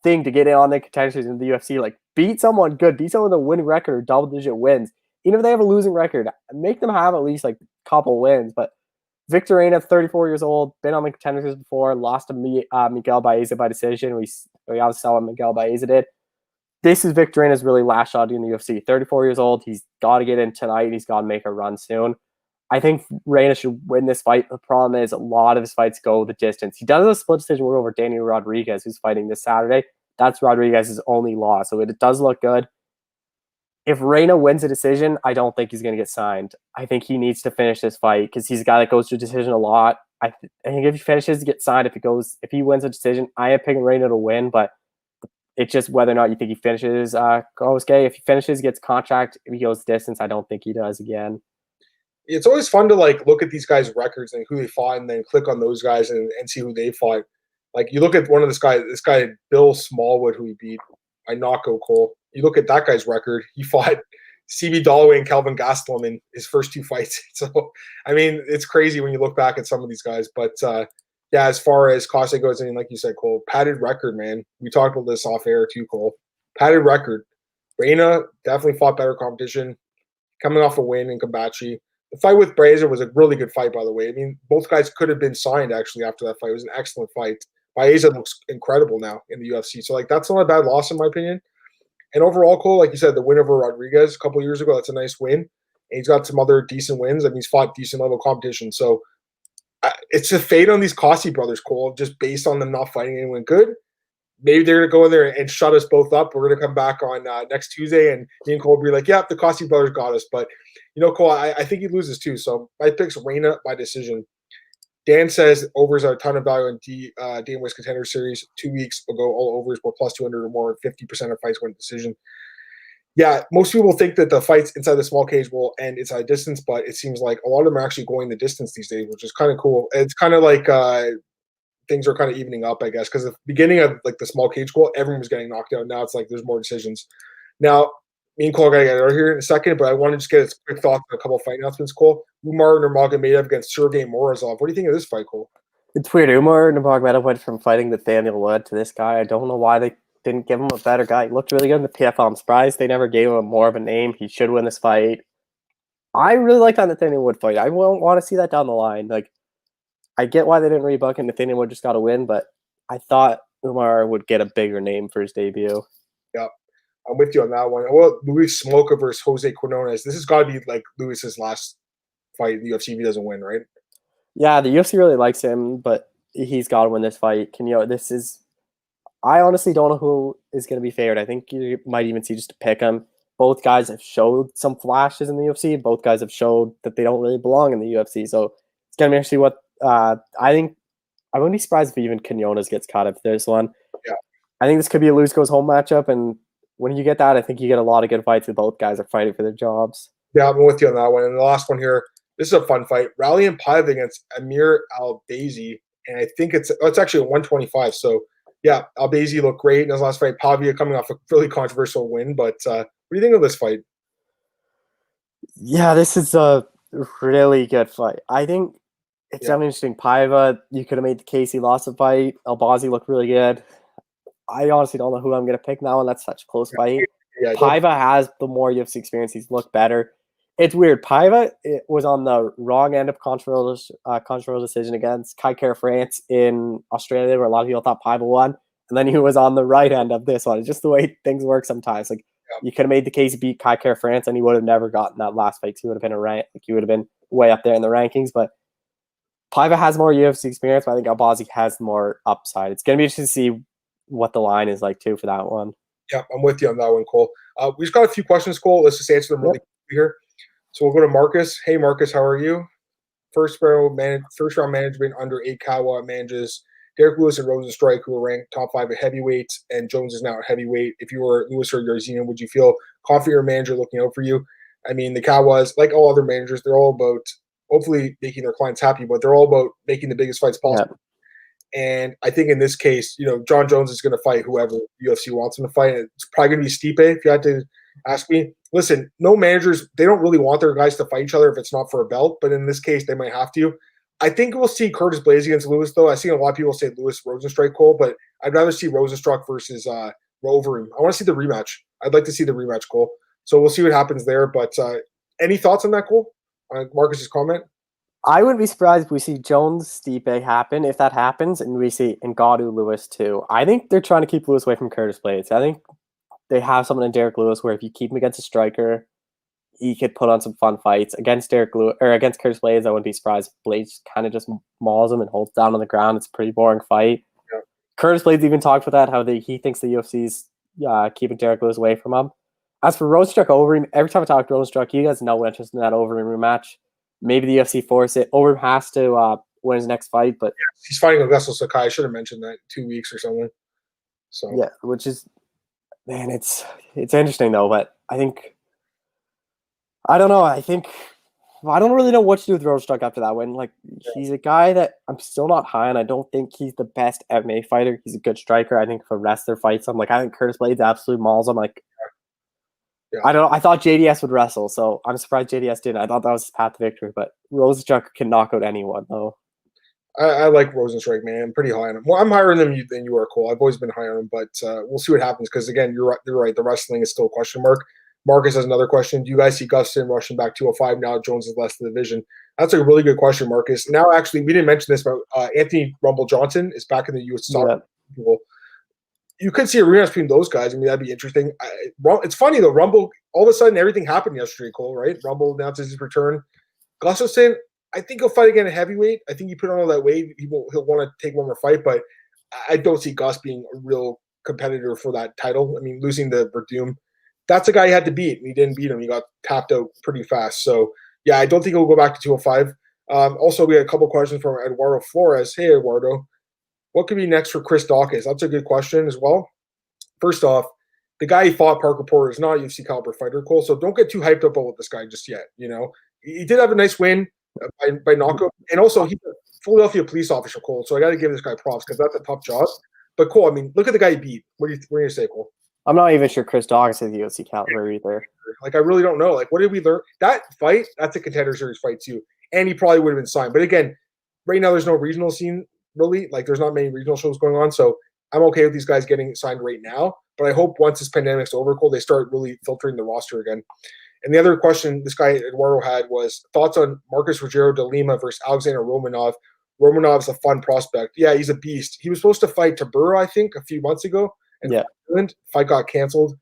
thing to get in on the contenders in the UFC. Like, beat someone good, beat someone with a winning record or double-digit wins. Even if they have a losing record, make them have at least like a couple wins. But Victor Reina, 34 years old, been on the contenders before, lost to Miguel Baeza by decision. We obviously saw what Miguel Baeza did. This is Victor Reina's really last shot in the UFC. 34 years old. He's got to get in tonight. He's got to make a run soon. I think Reina should win this fight. The problem is a lot of his fights go the distance. He does a split decision win over Daniel Rodriguez, who's fighting this Saturday. That's Rodriguez's only loss, so it does look good. If Reina wins a decision, I don't think he's going to get signed. I think he needs to finish this fight because he's a guy that goes to a decision a lot. I think if he finishes to get signed, if he wins a decision, I am picking Reina to win, but it's just whether or not you think he finishes Kosuke. If he finishes, gets contract, if he goes distance, I don't think he does again. It's always fun to like look at these guys' records and who they fought and then click on those guys and see who they fought. Like, you look at one of this guy, Bill Smallwood, who he beat by knockout, Cole. You look at that guy's record. He fought CB Dalloway and Calvin Gastelum in his first two fights. So, I mean, it's crazy when you look back at some of these guys. But, yeah, as far as Cosse goes, I mean, like you said, Cole, padded record, man. We talked about this off air too, Cole. Padded record. Reina definitely fought better competition, coming off a win in Kambachi. The fight with Baeza was a really good fight, by the way. I mean, both guys could have been signed, actually, after that fight. It was an excellent fight. Baeza looks incredible now in the UFC. So, like, that's not a bad loss, in my opinion. And overall, Cole, like you said, the win over Rodriguez a couple of years ago, that's a nice win. And he's got some other decent wins, and he's fought decent level competition. So, it's a fate on these Cosse brothers, Cole, just based on them not fighting anyone good. Maybe they're going to go in there and shut us both up. We're going to come back on next Tuesday, and me and Cole will be like, yeah, the Cosse brothers got us. But, Cole, I think he loses too. So my pick's Reina by decision. Dan says overs are a ton of value in Dan West Contender Series. 2 weeks ago, all overs were plus 200 or more. 50% of fights went decision. Yeah, most people think that the fights inside the small cage will end inside distance, but it seems like a lot of them are actually going the distance these days, which is kind of cool. It's kind of like things are kind of evening up, I guess, because the beginning of like the small cage goal, everyone was getting knocked out. Now it's like there's more decisions. Now, me and Cole are going to get out of here in a second, but I want to just get a quick thoughts on a couple of fight announcements, Cole. Umar Nurmagomedov against Sergey Morozov. What do you think of this fight, Cole? It's weird. Umar Nurmagomedov went from fighting Nathaniel Wood to this guy. I don't know why they didn't give him a better guy. He looked really good in the PFL. I'm surprised they never gave him more of a name. He should win this fight. I really like that Nathaniel Wood fight. I won't want to see that down the line. Like, I get why they didn't rebook and Nathaniel Wood just got to win, but I thought Umar would get a bigger name for his debut. Yeah, I'm with you on that one. Well, Luis Smolka versus Jose Quinonez. This has got to be like Luis's last fight in the UFC if he doesn't win, right? Yeah, the UFC really likes him, but he's got to win this fight. I honestly don't know who is going to be favored. I think you might even see just to pick him. Both guys have showed some flashes in the UFC. Both guys have showed that they don't really belong in the UFC. So it's going to be interesting what I think. I wouldn't be surprised if even Quinonez gets caught up for this one. Yeah. I think this could be a lose goes home matchup. And when you get that, I think you get a lot of good fights where both guys are fighting for their jobs. Yeah, I'm with you on that one. And the last one here, this is a fun fight. Raulian Paiva against Amir Albazi. And I think it's actually a 125. So, yeah, Albazi looked great in his last fight. Paiva coming off a really controversial win. But what do you think of this fight? Yeah, this is a really good fight. I think it's definitely interesting. Paiva, you could have made the case he lost the fight. Albazi looked really good. I honestly don't know who I'm going to pick now, and that's such a close fight. Yeah, Paiva has the more UFC experience. He's looked better. It's weird. Paiva was on the wrong end of controversial decision against Kai Kara France in Australia, where a lot of people thought Paiva won. And then he was on the right end of this one. It's just the way things work sometimes. Like, you could have made the case to beat Kai Kara France, and he would have never gotten that last fight. He would have been he would have been way up there in the rankings. But Paiva has more UFC experience, but I think Albazi has more upside. It's going to be interesting to see what the line is like, too, for that one. Yeah, I'm with you on that one, Cole. We just got a few questions, Cole. Let's just answer them really quickly here. So we'll go to Marcus. Hey, Marcus, how are you? First round management under 8 Kawa manages Derek Lewis and Rosenstrike, who are ranked top 5 at heavyweights, and Jones is now at heavyweight. If you were Lewis or Yarzina, would you feel confident your manager looking out for you? I mean, the Kawas, like all other managers, they're all about hopefully making their clients happy, but they're all about making the biggest fights possible. Yeah. And I think in this case, John Jones is going to fight whoever UFC wants him to fight. It's probably going to be Stipe, if you had to ask me. Listen, no managers, they don't really want their guys to fight each other if it's not for a belt, but in this case, they might have to. I think we'll see Curtis Blaydes against Lewis, though. I've seen a lot of people say Lewis Rosenstrike, Cole, but I'd rather see Rosenstruck versus Overeem. I want to see the rematch. I'd like to see the rematch, Cole. So we'll see what happens there. But any thoughts on that, Cole? On Marcus's comment? I wouldn't be surprised if we see Jones-Stipe happen, if that happens, and we see Ngannou Lewis too. I think they're trying to keep Lewis away from Curtis Blaydes. I think they have someone in Derek Lewis where if you keep him against a striker, he could put on some fun fights. Against Derek Lewis or against Curtis Blaydes, I wouldn't be surprised if Blaydes kind of just mauls him and holds down on the ground. It's a pretty boring fight. Yeah. Curtis Blaydes even talked about that, how he thinks the UFC's keeping Derek Lewis away from him. As for Rosenstruck Overeem, every time I talk to Rosenstruck, he has no interest in that Overeem rematch. Maybe the UFC force it. Overeem has to win his next fight, but he's fighting Augusto Sakai. I should have mentioned that 2 weeks or something. So yeah, which is, man, it's interesting though. But I don't know. I don't really know what to do with Rosenstruck after that win. Like, he's a guy that I'm still not high on. I don't think he's the best MMA fighter. He's a good striker. I think if a wrestler fights him, I think Curtis Blaydes absolutely mauls him. Yeah. I don't know. I thought JDS would wrestle, so I'm surprised JDS didn't. I thought that was his path to victory, but Rosenstruck can knock out anyone, though. I like Rosenstruck, man. I'm pretty high on him. Well, I'm higher than you are, Cole. I've always been high on him, but we'll see what happens because, again, you're right. The wrestling is still a question mark. Marcus has another question. Do you guys see Gustin rushing back 205 now Jones is less the division? That's a really good question, Marcus. Now, actually, we didn't mention this, but Anthony Rumble Johnson is back in the UFC. Yeah. You could see a rematch between those guys. I mean, that'd be interesting. It's funny, though. Rumble, all of a sudden, everything happened yesterday, Cole, right? Rumble announces his return. Gustafsson, I think he'll fight again at heavyweight. I think he put on all that weight. He'll want to take one more fight, but I don't see Gus being a real competitor for that title. I mean, losing to Verdum, that's a guy he had to beat, and he didn't beat him. He got tapped out pretty fast. So, yeah, I don't think he'll go back to 205. Also, we had a couple questions from Eduardo Flores. Hey, Eduardo. What could be next for Chris Daukaus? That's a good question as well. First off, the guy he fought, Parker Porter, is not a UFC caliber fighter, Cole. So don't get too hyped up about this guy just yet. He did have a nice win by knockout, and also he's a Philadelphia police officer, Cole. So I got to give this guy props because that's a tough job. But Cole, I mean, look at the guy he beat. What are you going to say, Cole? I'm not even sure Chris Daukaus is the UFC caliber either. Like, I really don't know. Like, what did we learn? That fight, that's a Contender Series fight too, and he probably would have been signed. But again, right now there's no regional scene really. Like, there's not many regional shows going on, so I'm okay with these guys getting signed right now. But I hope once this pandemic's over, Cole, they start really filtering the roster again. And the other question this guy Eduardo had was thoughts on Marcus Rogerio de Lima versus Alexander Romanov. Romanov's a fun prospect. Yeah, he's a beast. He was supposed to fight Tabura, I think, a few months ago. And fight got canceled.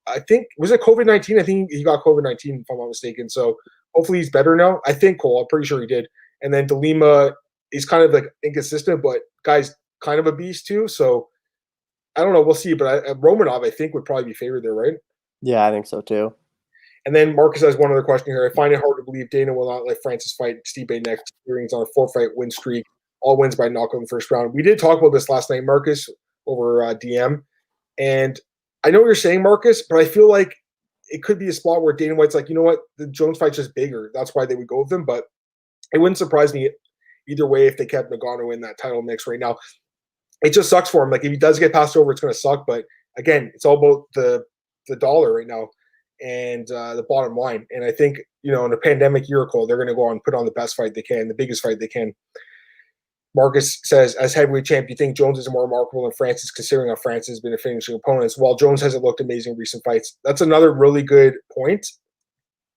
I think, was it COVID-19? I think he got COVID-19, if I'm not mistaken. So hopefully he's better now. I think, Cole, I'm pretty sure he did. And then de Lima, he's kind of like inconsistent, but guy's kind of a beast too. So I don't know. We'll see. But Romanov, I think, would probably be favored there, right? Yeah, I think so too. And then Marcus has one other question here. I find it hard to believe Dana will not let Francis fight Stipe next. He's on a 4-fight win streak. All wins by knockout in the first round. We did talk about this last night, Marcus, over DM. And I know what you're saying, Marcus, but I feel like it could be a spot where Dana White's like, you know what? The Jones fight's just bigger. That's why they would go with him. But it wouldn't surprise me either way if they kept Nagano in that title mix right now. It just sucks for him. Like, if he does get passed over, it's going to suck. But again, it's all about the dollar right now and the bottom line. And I think, in a pandemic year, Cole, they're going to go on and put on the best fight they can, the biggest fight they can. Marcus says, as heavyweight champ, you think Jones is more remarkable than Francis, considering how Francis has been a finishing opponent? While Jones hasn't looked amazing in recent fights. That's another really good point.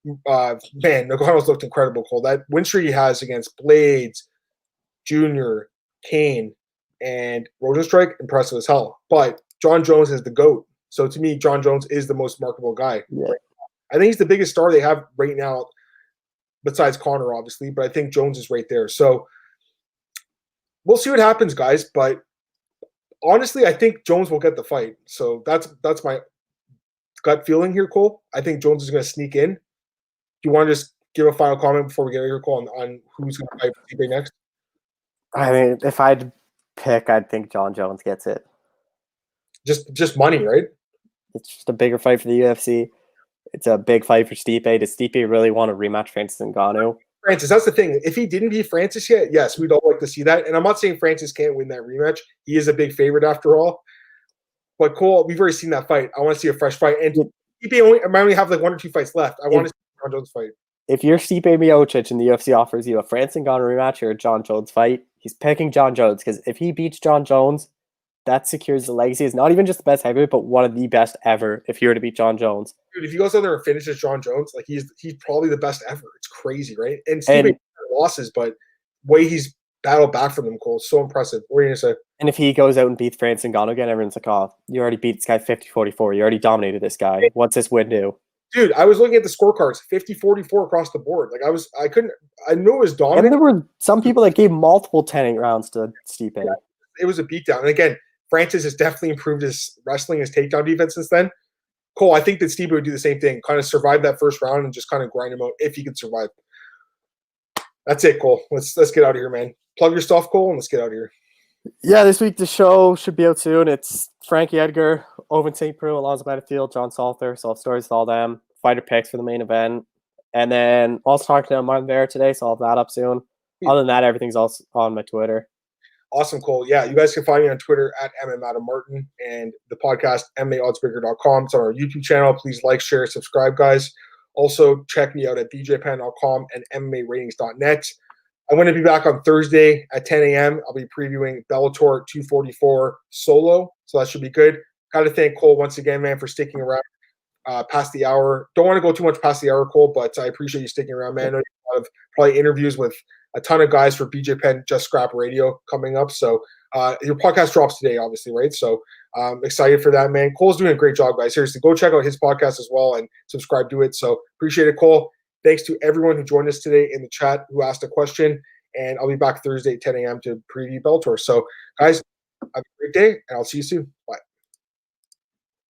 Man, Nagano's looked incredible, Cole. That win streak he has against Blades, Junior, Kane, and Rosenstrike, impressive as hell. But John Jones is the GOAT. So to me, John Jones is the most remarkable guy. Yeah. I think he's the biggest star they have right now, besides Conor, obviously. But I think Jones is right there. So we'll see what happens, guys. But honestly, I think Jones will get the fight. So that's my gut feeling here, Cole. I think Jones is going to sneak in. Do you want to just give a final comment before we get your call on who's going to fight Stipe next? I mean, if I'd pick, I'd think John Jones gets it. Just money, right? It's just a bigger fight for the UFC. It's a big fight for Stipe. Does Stipe really want to rematch Francis Ngannou? Francis, that's the thing. If he didn't beat Francis yet, yes, we'd all like to see that. And I'm not saying Francis can't win that rematch. He is a big favorite after all. But Cole, we've already seen that fight. I want to see a fresh fight. And Stipe only have like 1 or 2 fights left. I want to see John Jones fight. If you're Stipe Miocic and the UFC offers you a Francis Ngannou rematch or a John Jones fight, he's picking John Jones because if he beats John Jones, that secures the legacy. It's not even just the best heavyweight, but one of the best ever if you were to beat John Jones. Dude, if he goes out there and finishes John Jones, like he's probably the best ever. It's crazy, right? And Stipe losses, but way he's battled back from them, Cole, is so impressive. What are you going to say? And if he goes out and beats Francis Ngannou again, everyone's like, oh, you already beat this guy 50-44. You already dominated this guy. What's this win do? Dude, I was looking at the scorecards, 50-44 across the board. Like I knew it was dominant. And there were some people that gave multiple 10 rounds to Stipe. Yeah, it was a beatdown. And again, Francis has definitely improved his wrestling, his takedown defense since then. Cole, I think that Stipe would do the same thing, kind of survive that first round and just kind of grind him out if he could survive. That's it, Cole. Let's get out of here, man. Plug your stuff, Cole, and let's get out of here. Yeah, this week the show should be out soon. It's Frankie Edgar, Owen St. Preux, Alonzo Minifield, John Salter. So I'll have stories with all them. Fighter picks for the main event. And then also talking to Martin Vera today, so I'll have that up soon. Other than that, everything's also on my Twitter. Awesome, Cole. Yeah, you guys can find me on Twitter at MMAdamMartin and the podcast MMAOddsBreaker.com. It's on our YouTube channel. Please like, share, subscribe, guys. Also, check me out at djpen.com and MMAratings.net. I'm going to be back on Thursday at 10 a.m. I'll be previewing Bellator 244 solo, so that should be good. Got to thank Cole once again, man, for sticking around past the hour. Don't want to go too much past the hour, Cole, but I appreciate you sticking around, man. I know you have a lot of probably interviews with a ton of guys for BJ Penn Just Scrap Radio coming up. So your podcast drops today, obviously, right? So excited for that, man. Cole's doing a great job, guys. Seriously, go check out his podcast as well and subscribe to it. So appreciate it, Cole. Thanks to everyone who joined us today in the chat who asked a question. And I'll be back Thursday at 10 a.m. to preview Bellator. So, guys, have a great day, and I'll see you soon. Bye.